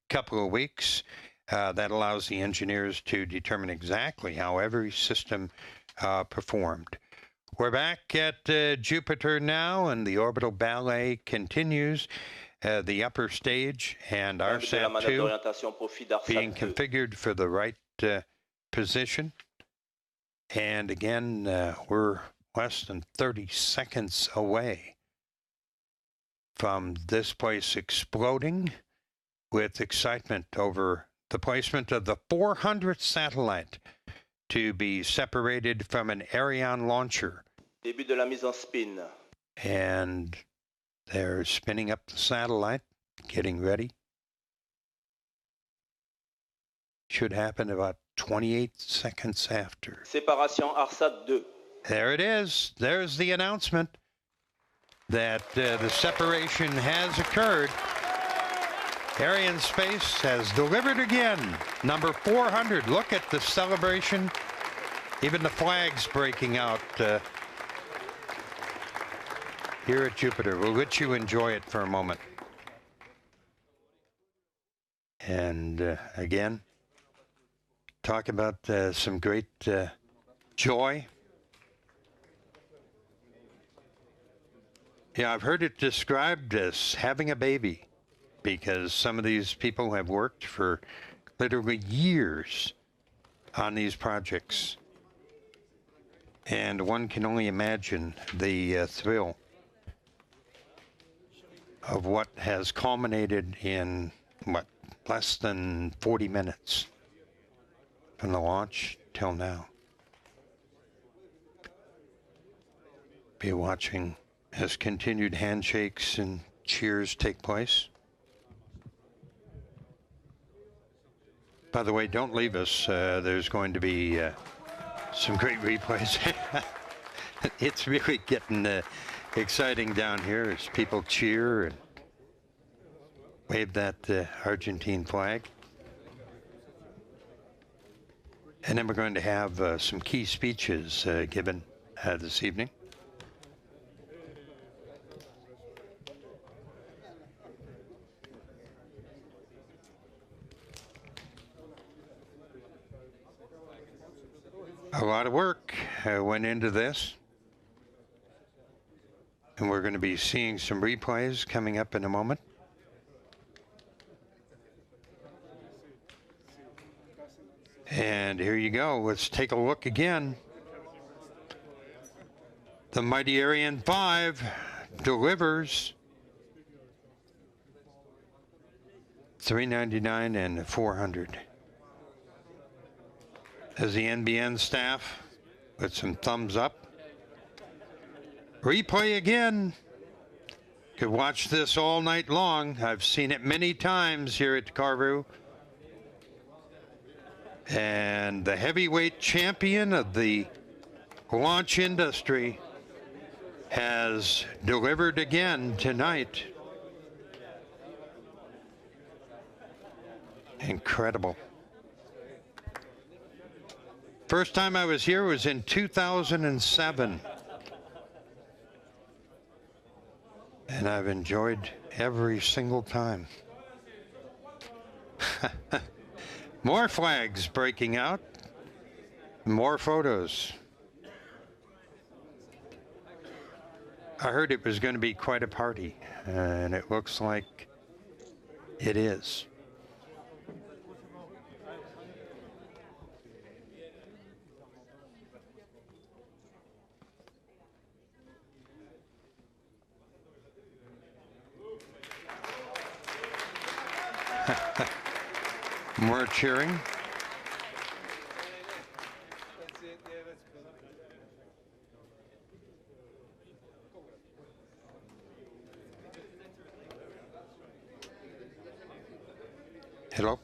couple of weeks. That allows the engineers to determine exactly how every system performed. We're back at Jupiter now, and the orbital ballet continues. The upper stage and ARSAT-2 being configured for the right position. And again, we're less than 30 seconds away from this place exploding with excitement over the placement of the 400th satellite to be separated from an Ariane launcher. Début de la mise en spin. And they're spinning up the satellite, getting ready. Should happen about 28 seconds after. Séparation ARSAT-2. There it is. There's the announcement that the separation has occurred. Arianespace has delivered again. Number 400. Look at the celebration. Even the flags breaking out here at Jupiter. We'll let you enjoy it for a moment. And again, talk about some great joy. Yeah, I've heard it described as having a baby because some of these people have worked for literally years on these projects. And one can only imagine the thrill of what has culminated in, less than 40 minutes from the launch till now. Be watching as continued handshakes and cheers take place. By the way, don't leave us. There's going to be some great replays. It's really getting exciting down here as people cheer and wave that Argentine flag. And then we're going to have some key speeches given this evening. A lot of work went into this. And we're going to be seeing some replays coming up in a moment. And here you go. Let's take a look again. The mighty Ariane 5 delivers 399 and 400. As the NBN staff with some thumbs up. Replay again. Could watch this all night long. I've seen it many times here at Carvu. And the heavyweight champion of the launch industry has delivered again tonight. Incredible. First time I was here was in 2007. And I've enjoyed every single time. More flags breaking out. More photos. I heard it was going to be quite a party, and it looks like it is. More cheering. Hello.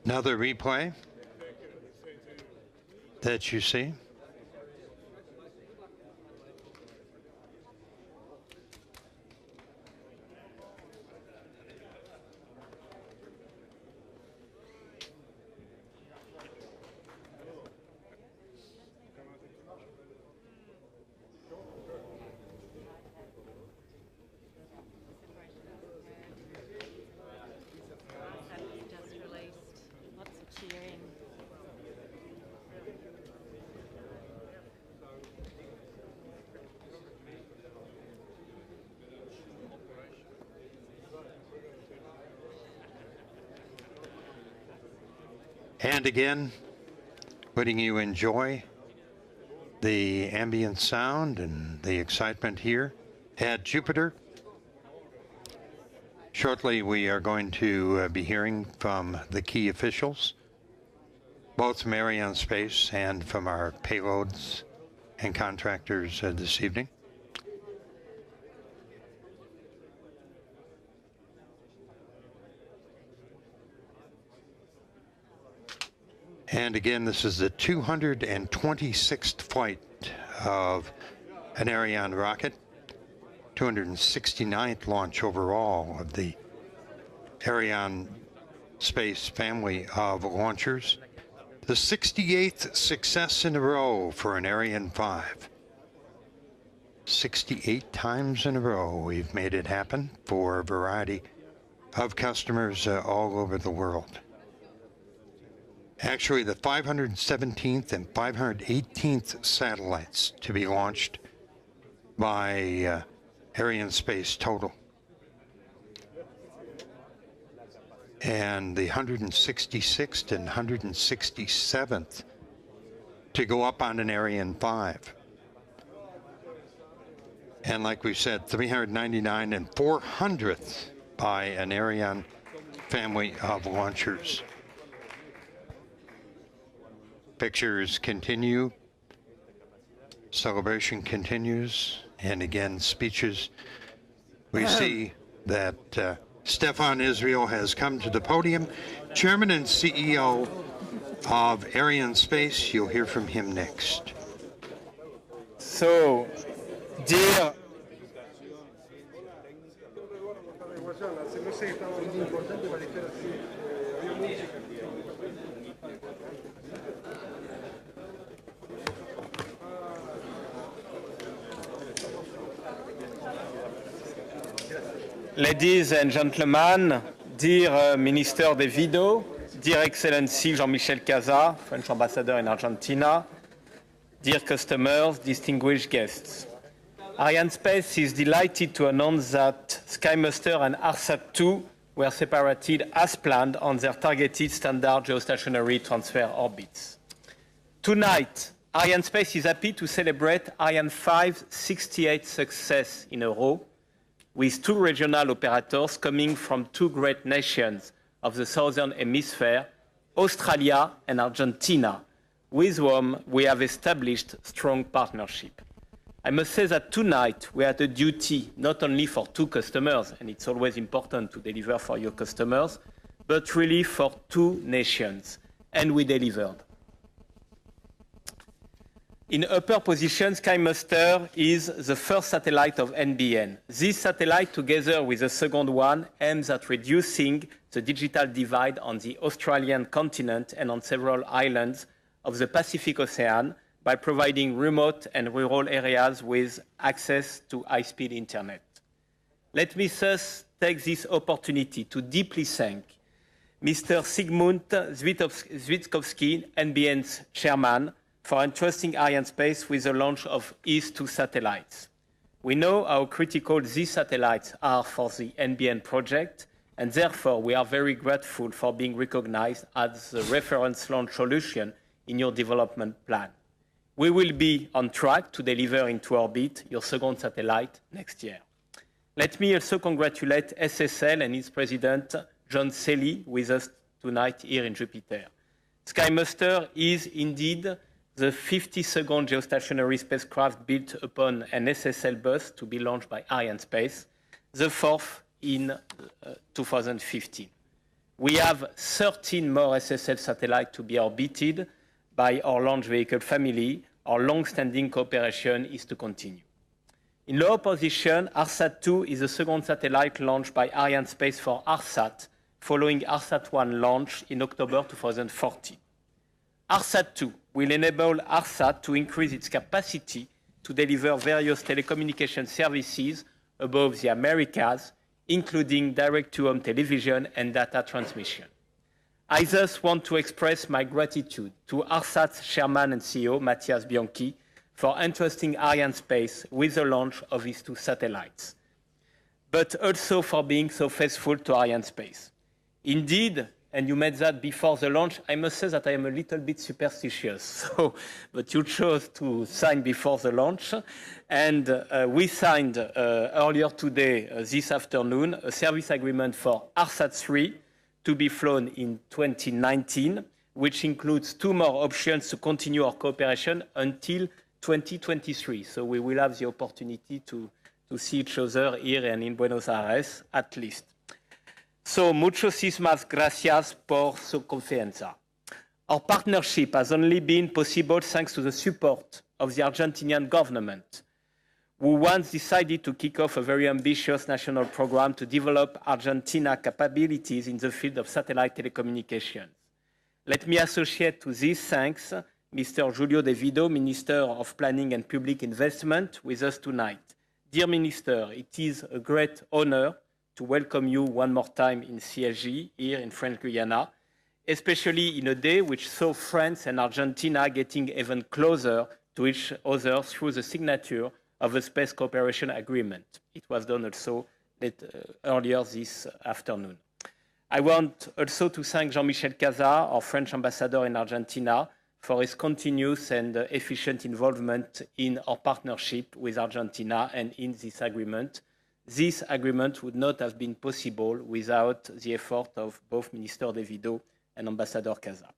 Another replay that you see. And again, letting you enjoy the ambient sound and the excitement here at Jupiter. Shortly, we are going to be hearing from the key officials, both from Arianespace and from our payloads and contractors this evening. And again, this is the 226th flight of an Ariane rocket, 269th launch overall of the Arianespace family of launchers, the 68th success in a row for an Ariane 5. 68 times in a row we've made it happen for a variety of customers all over the world. Actually, the 517th and 518th satellites to be launched by Arianespace total. And the 166th and 167th to go up on an Ariane 5. And like we said, 399 and 400th by an Ariane family of launchers. Pictures continue, celebration continues, and again, speeches. We see that Stefan Israel has come to the podium, Chairman and CEO of Arianespace. You'll hear from him next. So, dear ladies and gentlemen, dear Minister de Vido, dear Excellency Jean-Michel Casa, French Ambassador in Argentina, dear customers, distinguished guests. Arianespace is delighted to announce that SkyMaster and ARSAT-2 were separated as planned on their targeted standard geostationary transfer orbits. Tonight, Arianespace is happy to celebrate Ariane 5's 68th success in a row, with 2 regional operators coming from 2 great nations of the Southern Hemisphere, Australia and Argentina, with whom we have established strong partnership. I must say that tonight we had a duty not only for 2 customers, and it's always important to deliver for your customers, but really for 2 nations, and we delivered. In upper position, SkyMuster is the first satellite of NBN. This satellite, together with the second one, aims at reducing the digital divide on the Australian continent and on several islands of the Pacific Ocean by providing remote and rural areas with access to high-speed internet. Let me thus take this opportunity to deeply thank Mr. Zygmunt Zwitkowski, NBN's chairman, for entrusting Arianespace with the launch of his 2 satellites. We know how critical these satellites are for the NBN project, and therefore we are very grateful for being recognized as the reference launch solution in your development plan. We will be on track to deliver into orbit your second satellite next year. Let me also congratulate SSL and its president, John Selly, with us tonight here in Jupiter. SkyMuster is indeed the 52nd geostationary spacecraft built upon an SSL bus to be launched by Arianespace, the 4th in 2015. We have 13 more SSL satellites to be orbited by our launch vehicle family. Our long-standing cooperation is to continue. In lower position, ARSAT-2 is the second satellite launched by Arianespace for ARSAT, following ARSAT-1 launch in October 2014. ARSAT-2 will enable ARSAT to increase its capacity to deliver various telecommunication services above the Americas, including direct-to-home television and data transmission. I thus want to express my gratitude to ARSAT's chairman and CEO, Matthias Bianchi, for entrusting Arianespace with the launch of his 2 satellites, but also for being so faithful to Arianespace. Indeed, and you made that before the launch, I must say that I am a little bit superstitious. But you chose to sign before the launch. And we signed earlier today, this afternoon, a service agreement for ARSAT-3 to be flown in 2019, which includes 2 more options to continue our cooperation until 2023. So we will have the opportunity to see each other here and in Buenos Aires, at least. So, muchísimas gracias por su confianza. Our partnership has only been possible thanks to the support of the Argentinian government, who once decided to kick off a very ambitious national program to develop Argentina capabilities in the field of satellite telecommunications. Let me associate to these thanks Mr. Julio De Vido, Minister of Planning and Public Investment, with us tonight. Dear Minister, it is a great honor to welcome you one more time in CSG, here in French Guiana, especially in a day which saw France and Argentina getting even closer to each other through the signature of a space cooperation agreement. It was done also earlier this afternoon. I want also to thank Jean-Michel Cazat, our French ambassador in Argentina, for his continuous and efficient involvement in our partnership with Argentina and in this agreement. This agreement would not have been possible without the effort of both Minister De Vido and Ambassador Cazat.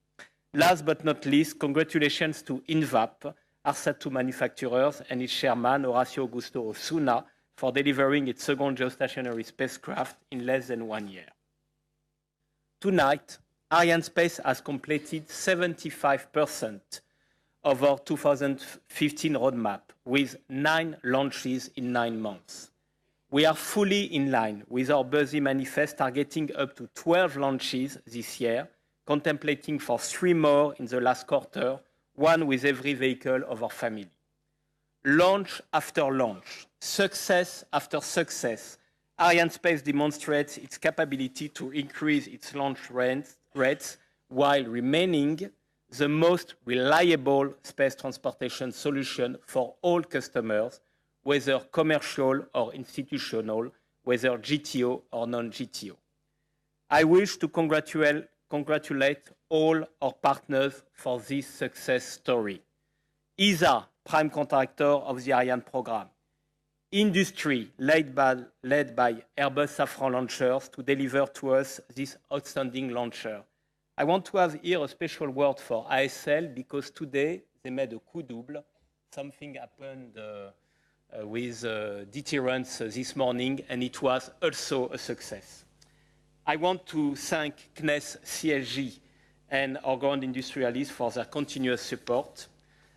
Last but not least, congratulations to INVAP, ARSAT-2 manufacturers, and its chairman, Horacio Augusto Osuna, for delivering its second geostationary spacecraft in less than 1 year. Tonight, Arianespace has completed 75% of our 2015 roadmap, with 9 launches in 9 months. We are fully in line with our busy manifest, targeting up to 12 launches this year, contemplating for 3 more in the last quarter, 1 with every vehicle of our family. Launch after launch, success after success, Arianespace demonstrates its capability to increase its launch rates while remaining the most reliable space transportation solution for all customers, whether commercial or institutional, whether GTO or non-GTO. I wish to congratulate all our partners for this success story. ESA, prime contractor of the Ariane program. industry led by Airbus Safran launchers to deliver to us this outstanding launcher. I want to have here a special word for ASL because today they made a coup double. Something happened with deterrence this morning, and it was also a success. I want to thank CNES CSG and our ground industrialists for their continuous support,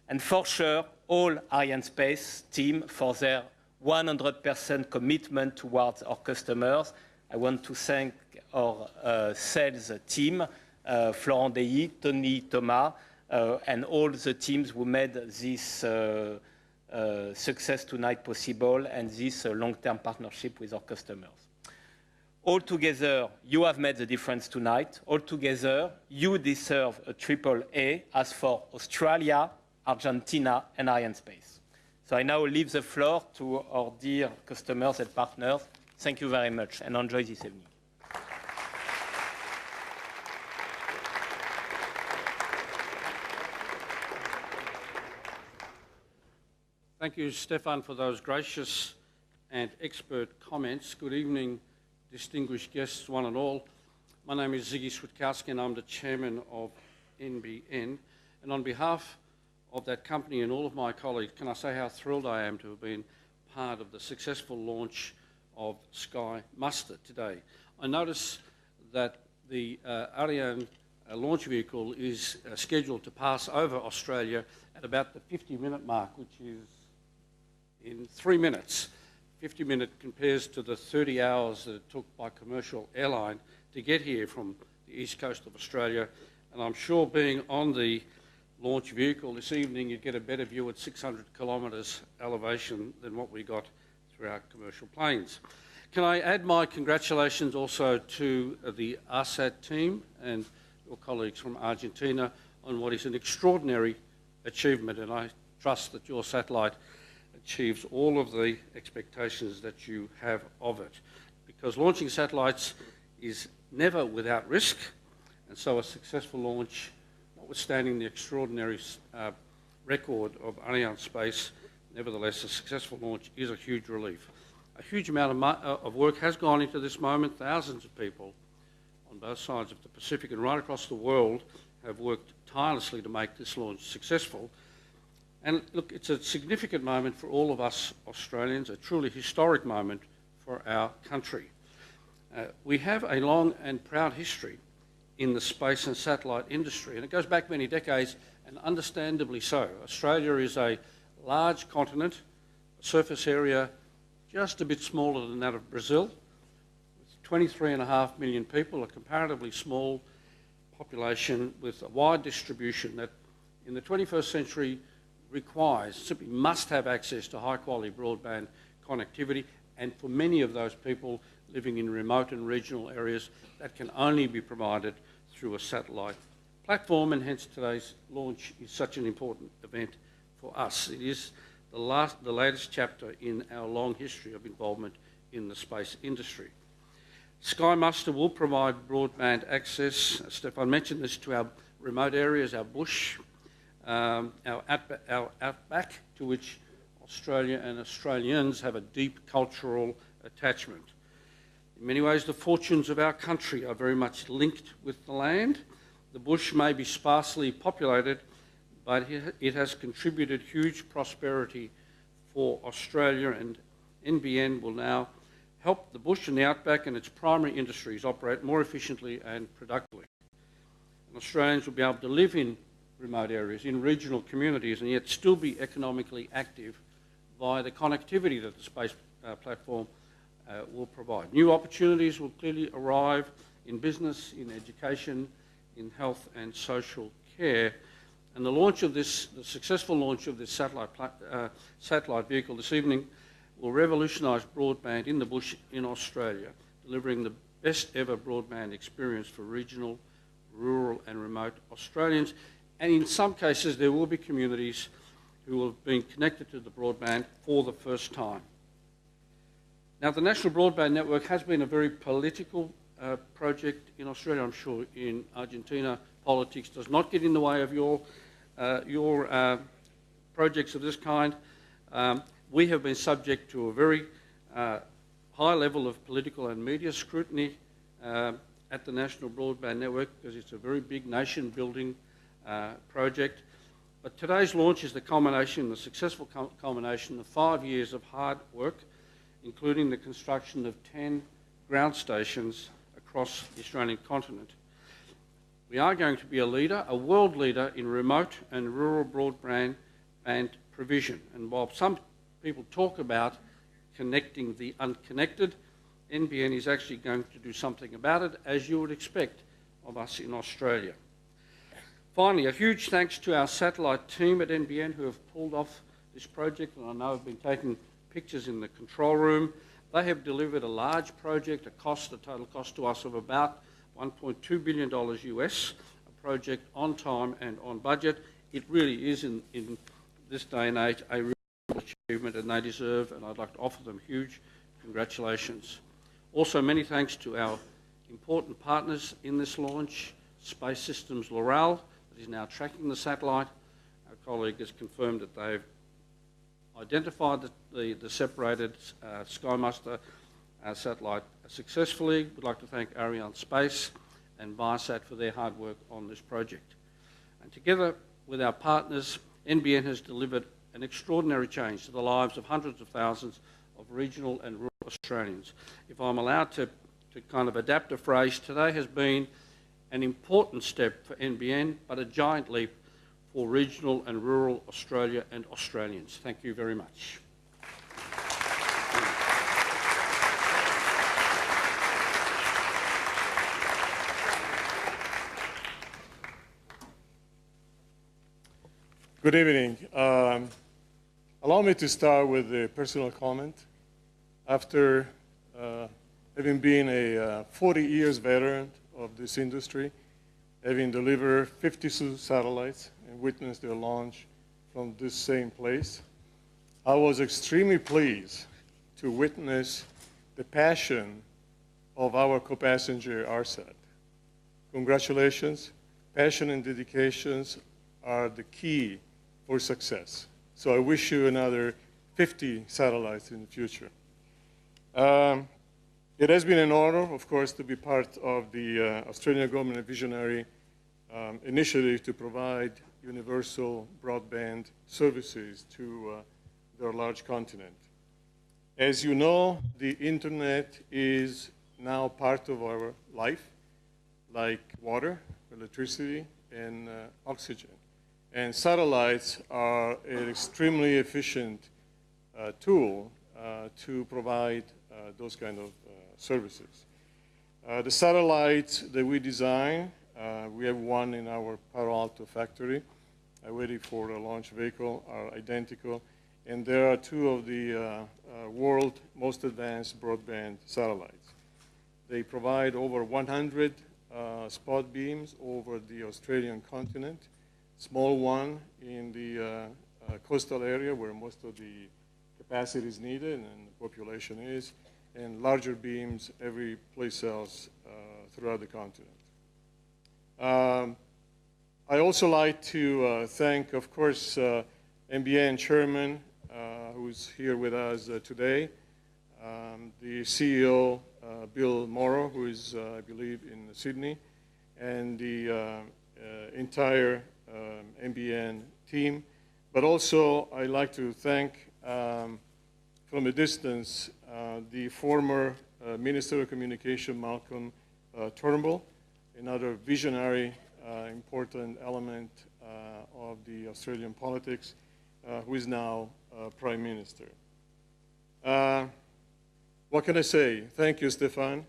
and for sure, all Arianespace team for their 100% commitment towards our customers. I want to thank our sales team, Florent Deilly, Tony Thomas, and all the teams who made this success tonight possible and this long-term partnership with our customers. All together, you have made the difference tonight. All together, you deserve a AAA as for Australia, Argentina, and Arianespace. So I now leave the floor to our dear customers and partners. Thank you very much and enjoy this evening. Thank you, Stefan, for those gracious and expert comments. Good evening, distinguished guests, one and all. My name is Ziggy Switkowski, and I'm the chairman of NBN. And on behalf of that company and all of my colleagues, can I say how thrilled I am to have been part of the successful launch of Sky Muster today. I notice that the Ariane launch vehicle is scheduled to pass over Australia at about the 50-minute mark, which is in 3 minutes. 50-minute compares to the 30 hours that it took by commercial airline to get here from the east coast of Australia. And I'm sure being on the launch vehicle this evening, you'd get a better view at 600 kilometres elevation than what we got through our commercial planes. Can I add my congratulations also to the ARSAT team and your colleagues from Argentina on what is an extraordinary achievement, and I trust that your satellite achieves all of the expectations that you have of it, because launching satellites is never without risk, and so a successful launch, notwithstanding the extraordinary record of Arianespace, nevertheless a successful launch is a huge relief. A huge amount of work has gone into this moment. Thousands of people on both sides of the Pacific and right across the world have worked tirelessly to make this launch successful. And look, it's a significant moment for all of us Australians, a truly historic moment for our country. We have a long and proud history in the space and satellite industry, and it goes back many decades, and understandably so. Australia is a large continent, a surface area just a bit smaller than that of Brazil, with 23.5 million people, a comparatively small population with a wide distribution that in the 21st century requires, simply must have access to high-quality broadband connectivity, and for many of those people living in remote and regional areas, that can only be provided through a satellite platform, and hence today's launch is such an important event for us. It is the latest chapter in our long history of involvement in the space industry. Sky Muster will provide broadband access, Stefan mentioned this, to our remote areas, our bush, our outback, to which Australia and Australians have a deep cultural attachment. In many ways, the fortunes of our country are very much linked with the land. The bush may be sparsely populated, but it has contributed huge prosperity for Australia, and NBN will now help the bush and the outback and its primary industries operate more efficiently and productively. And Australians will be able to live in remote areas, in regional communities, and yet still be economically active via the connectivity that the space platform will provide. New opportunities will clearly arrive in business, in education, in health and social care. And the successful launch of this satellite vehicle this evening will revolutionise broadband in the bush in Australia, delivering the best ever broadband experience for regional, rural and remote Australians. And in some cases, there will be communities who have been connected to the broadband for the first time. Now, the National Broadband Network has been a very political project in Australia. I'm sure in Argentina, politics does not get in the way of your projects of this kind. We have been subject to a very high level of political and media scrutiny at the National Broadband Network because it's a very big nation-building project. But today's launch is the culmination, the successful culmination of 5 years of hard work, including the construction of 10 ground stations across the Australian continent. We are going to be a leader, a world leader in remote and rural broadband provision. And while some people talk about connecting the unconnected, NBN is actually going to do something about it, as you would expect of us in Australia. Finally, a huge thanks to our satellite team at NBN who have pulled off this project, and I know have been taking pictures in the control room. They have delivered a large project, a total cost to us of about $1.2 billion US, a project on time and on budget. It really is, in this day and age, a real achievement, and they deserve, and I'd like to offer them huge congratulations. Also, many thanks to our important partners in this launch, Space Systems Loral, that is now tracking the satellite. Our colleague has confirmed that they've identified the separated SkyMaster satellite successfully. We'd like to thank Arianespace and Viasat for their hard work on this project. And together with our partners, NBN has delivered an extraordinary change to the lives of hundreds of thousands of regional and rural Australians. If I'm allowed to kind of adapt a phrase, today has been an important step for NBN, but a giant leap for regional and rural Australia and Australians. Thank you very much. Good evening. Allow me to start with a personal comment. After having been a 40 years veteran of this industry, having delivered 52 satellites and witnessed their launch from this same place, I was extremely pleased to witness the passion of our co-passenger ARSAT. Congratulations. Passion and dedications are the key for success. So I wish you another 50 satellites in the future. It has been an honor, of course, to be part of the Australian government visionary initiative to provide universal broadband services to their large continent. As you know, the internet is now part of our life, like water, electricity, and oxygen. And satellites are an extremely efficient tool to provide those kind of services. The satellites that we design, we have one in our Palo Alto factory, ready for a launch vehicle, are identical. And there are two of the world's most advanced broadband satellites. They provide over 100 spot beams over the Australian continent. Small one in the coastal area where most of the capacity is needed and the population is, and larger beams every place else throughout the continent. I also like to thank, of course, NBN Chairman, who's here with us today, the CEO, Bill Morrow, who is, I believe, in Sydney, and the entire NBN team. But also, I'd like to thank, from a distance, the former Minister of Communication, Malcolm Turnbull, another visionary, important element of the Australian politics, who is now Prime Minister. What can I say? Thank you, Stefan.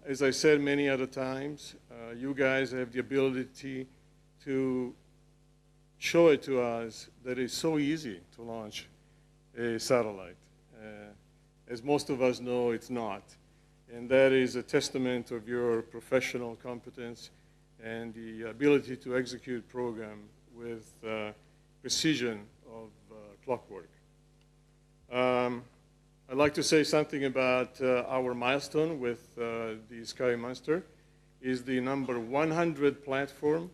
As I said many other times, you guys have the ability to show it to us that it's so easy to launch a satellite. As most of us know, it's not. And that is a testament of your professional competence and the ability to execute program with precision of clockwork. I'd like to say something about our milestone with the SkyMaster. Is the number 100 platform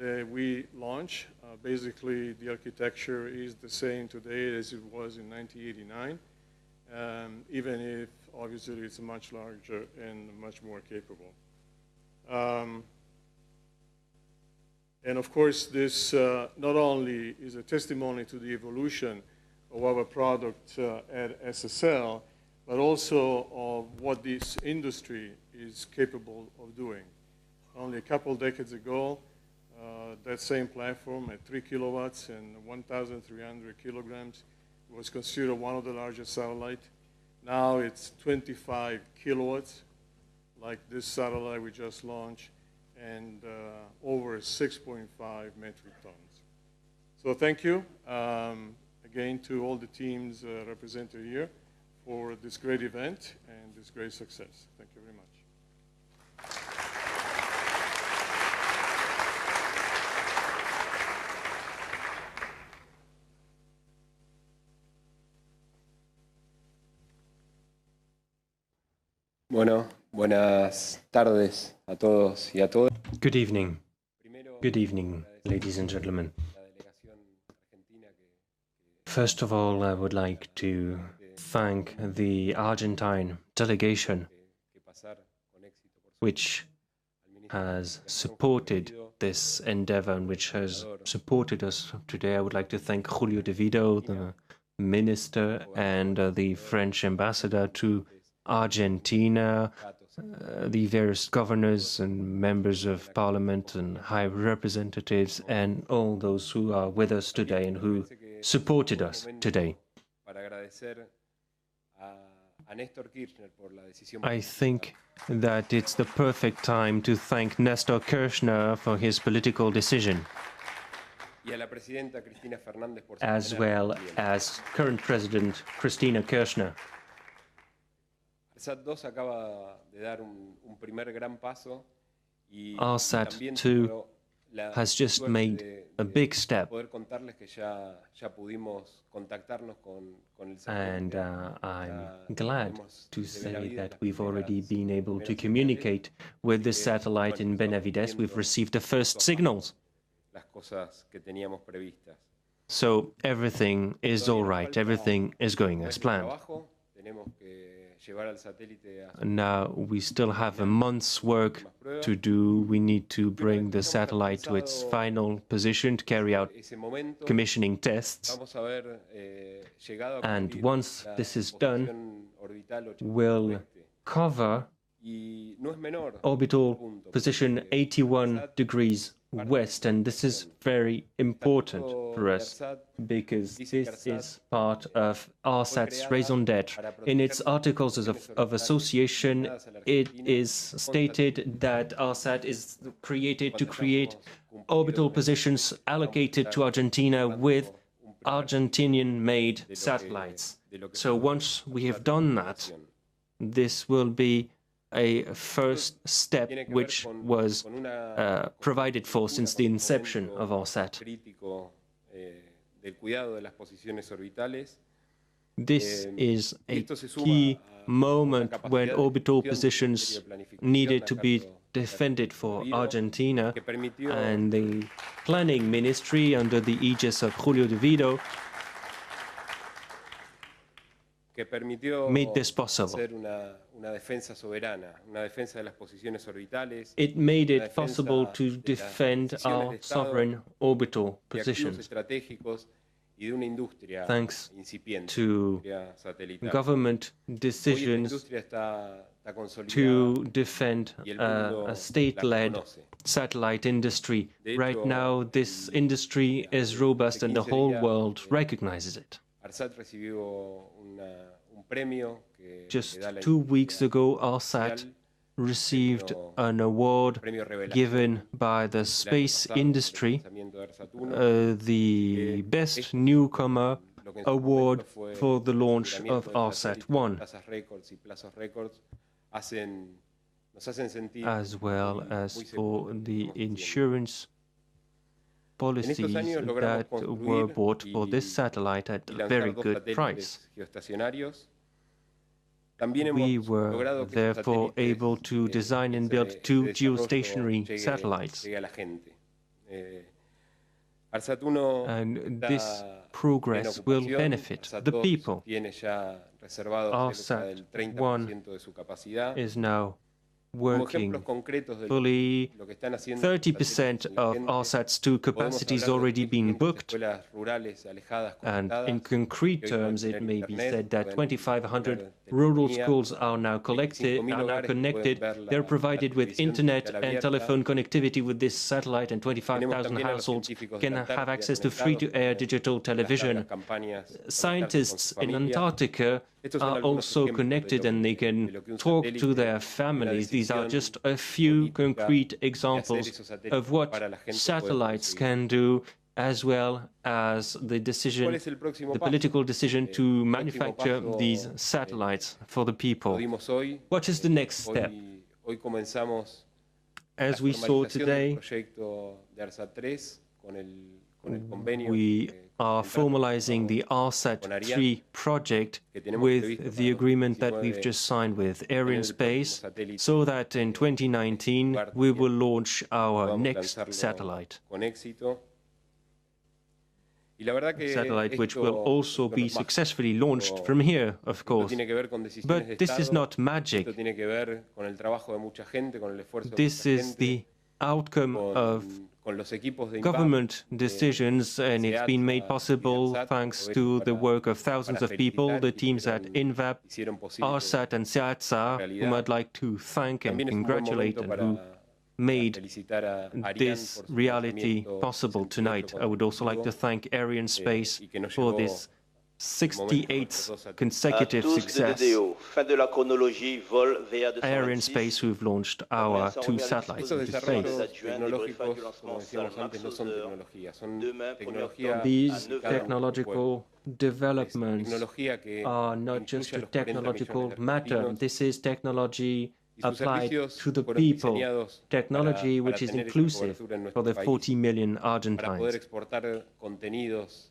we launch. Basically, the architecture is the same today as it was in 1989, even if obviously it's much larger and much more capable. And of course, this not only is a testimony to the evolution of our product at SSL, but also of what this industry is capable of doing. Only a couple decades ago, that same platform at 3 kilowatts and 1,300 kilograms was considered one of the largest satellites. Now it's 25 kilowatts, like this satellite we just launched, and over 6.5 metric tons. So thank you again to all the teams represented here for this great event and this great success. Thank you very much. Bueno, buenas tardes a todos y a todas. Good evening. Good evening, ladies and gentlemen. First of all, I would like to thank the Argentine delegation, which has supported this endeavor and which has supported us today. I would like to thank Julio De Vido, the minister, and the French ambassador to Argentina, the various governors and members of parliament and high representatives, and all those who are with us today and who supported us today. I think that it's the perfect time to thank Nestor Kirchner for his political decision, as well as current President Cristina Kirchner. ARSAT-2 has just made a big step, and I'm glad to say that we've already been able to communicate with the satellite in Benavides. We've received the first signals. So everything is all right, everything is going as planned. Now we still have a month's work to do. We need to bring the satellite to its final position to carry out commissioning tests. And once this is done, we'll cover orbital position 81 degrees west, and this is very important for us because this is part of ARSAT's raison d'etre. In its articles of association, it is stated that ARSAT is created to create orbital positions allocated to Argentina with Argentinian-made satellites. So once we have done that, this will be a first step which was provided for since the inception of ARSAT. This is a key moment when orbital positions needed to be defended for Argentina, and the planning ministry under the aegis of Julio De Vido made this possible. It made it possible to defend our sovereign orbital positions, thanks to government decisions to defend a state-led satellite industry. Right now, this industry is robust and the whole world recognizes it. Just 2 weeks ago, ARSAT received an award given by the space industry, the Best Newcomer Award for the launch of ARSAT-1, as well as for the insurance policies that were bought for this satellite at a very good price. We were therefore able to design and build 2 geostationary satellites. And this progress will benefit the people. ARSAT-1 is now working fully. 30% of ARSAT-2 capacity is already being booked. And in concrete terms, it may be said that 2,500 rural schools are now connected. They're provided with internet and telephone connectivity with this satellite, and 25,000 households can have access to free-to-air digital television. Scientists in Antarctica are also connected, and they can talk to their families. These are just a few concrete examples of what satellites can do, as well as the political decision to manufacture these satellites for the people. What is the next step? As we saw today, we are formalizing the ARSAT-3 project with the agreement that we've just signed with Arianespace, so that in 2019 we will launch our next satellite. Satellite which will also be successfully launched from here, of course. But this is not magic. This is the outcome of government decisions, and it's been made possible thanks to the work of thousands of people, the teams at INVAP, ARSAT and SEATSA, whom I'd like to thank and congratulate, and who made this reality possible tonight. I would also like to thank Arianespace for this 68th consecutive success. Arianespace, who've launched our 2 satellites into space. These technological developments are not just a technological matter. This is technology applied to the people, technology which is inclusive for the 40 million Argentines.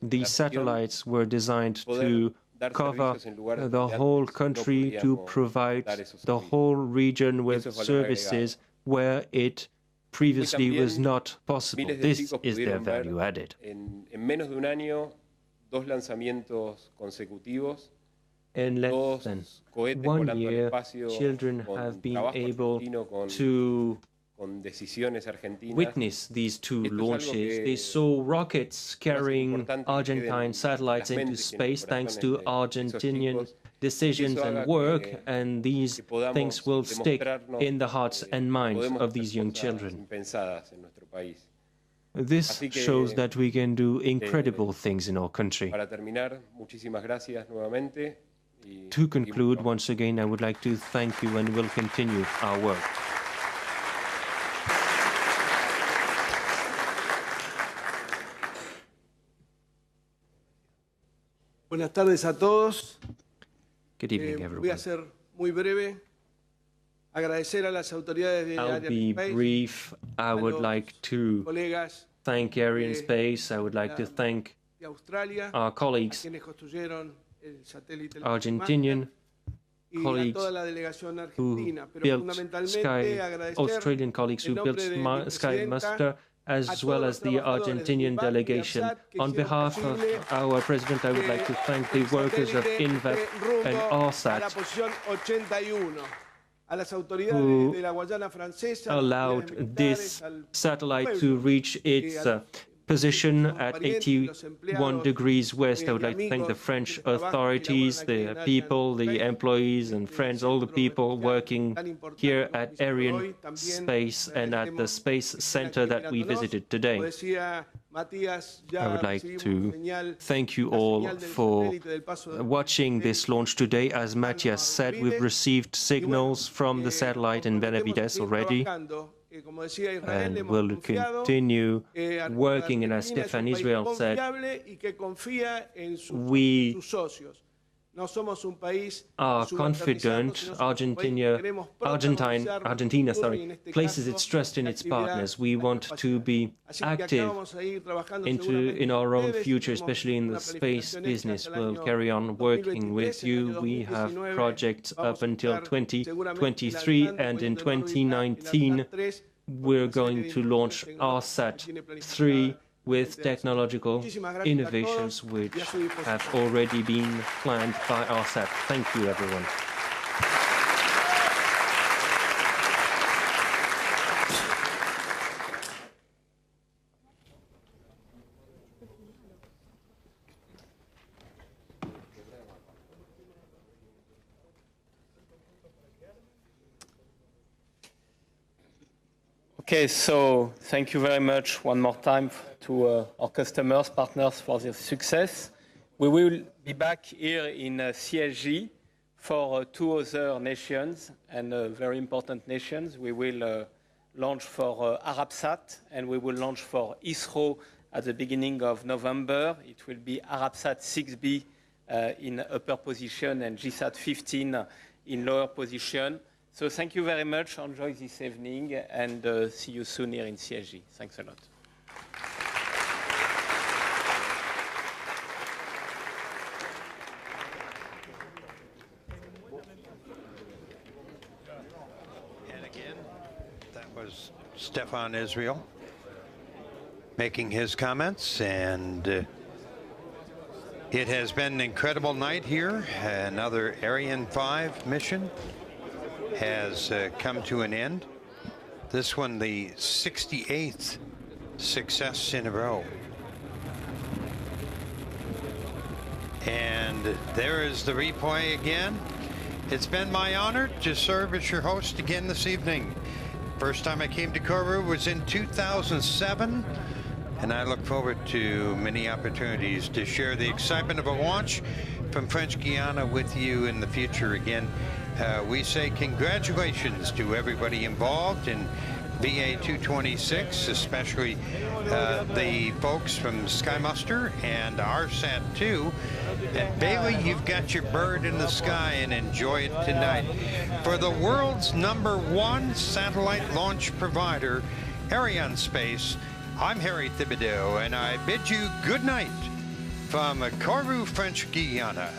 These satellites were designed to cover the whole country, to provide the whole region with services where it previously was not possible. This is their value added. In less than 1 year, children have been able to witness these 2 launches. They saw rockets carrying Argentine satellites into space thanks to Argentinian decisions and work, and these things will stick in the hearts and minds of these young children. This shows that we can do incredible things in our country. To conclude, once again, I would like to thank you, and we'll continue our work. Buenas tardes a todos. Good evening, everyone. Voy a ser muy breve. Agradecer a las autoridades de I'll be brief. I would like to thank Arianespace. I would like to thank our colleagues, Argentinian colleagues who built Sky, Australian colleagues who built Sky Muster, as well as the Argentinian delegation. On behalf of our president, I would like to thank the workers of INVAP and ARSAT, who allowed this satellite to reach its position at 81 degrees west. I would like to thank the French authorities, the people, the employees and friends, all the people working here at Arianespace and at the Space Center that we visited today. I would like to thank you all for watching this launch today. As Matthias said, we've received signals from the satellite in Benavides already, and will continue working. And as Stefan Israel said, we are confident. Argentina places its trust in its partners. We want to be active in our own future, especially in the space business. We'll carry on working with you. We have projects up until 2023, and in 2019 we're going to launch ARSAT-2 with technological innovations which have already been planned by ARSAT. Thank you, everyone. Okay, so thank you very much one more time to our customers, partners for their success. We will be back here in CSG for 2 other nations and very important nations. We will launch for ARABSAT and we will launch for ISRO at the beginning of November. It will be ARABSAT 6B in upper position and GSAT 15 in lower position. So thank you very much. Enjoy this evening and see you soon here in CSG. Thanks a lot. And again, that was Stefan Israel making his comments, and it has been an incredible night here. Another Ariane 5 mission has come to an end. This one, the 68th success in a row. And there is the replay again. It's been my honor to serve as your host again this evening. First time I came to Kourou was in 2007, and I look forward to many opportunities to share the excitement of a launch from French Guiana with you in the future. Again, we say congratulations to everybody involved in VA 226, especially the folks from SkyMuster and ARSAT-2. And Bailey, you've got your bird in the sky, and enjoy it tonight. For the world's #1 satellite launch provider, Arianespace, I'm Harry Thibodeau, and I bid you good night from Kourou, French Guiana.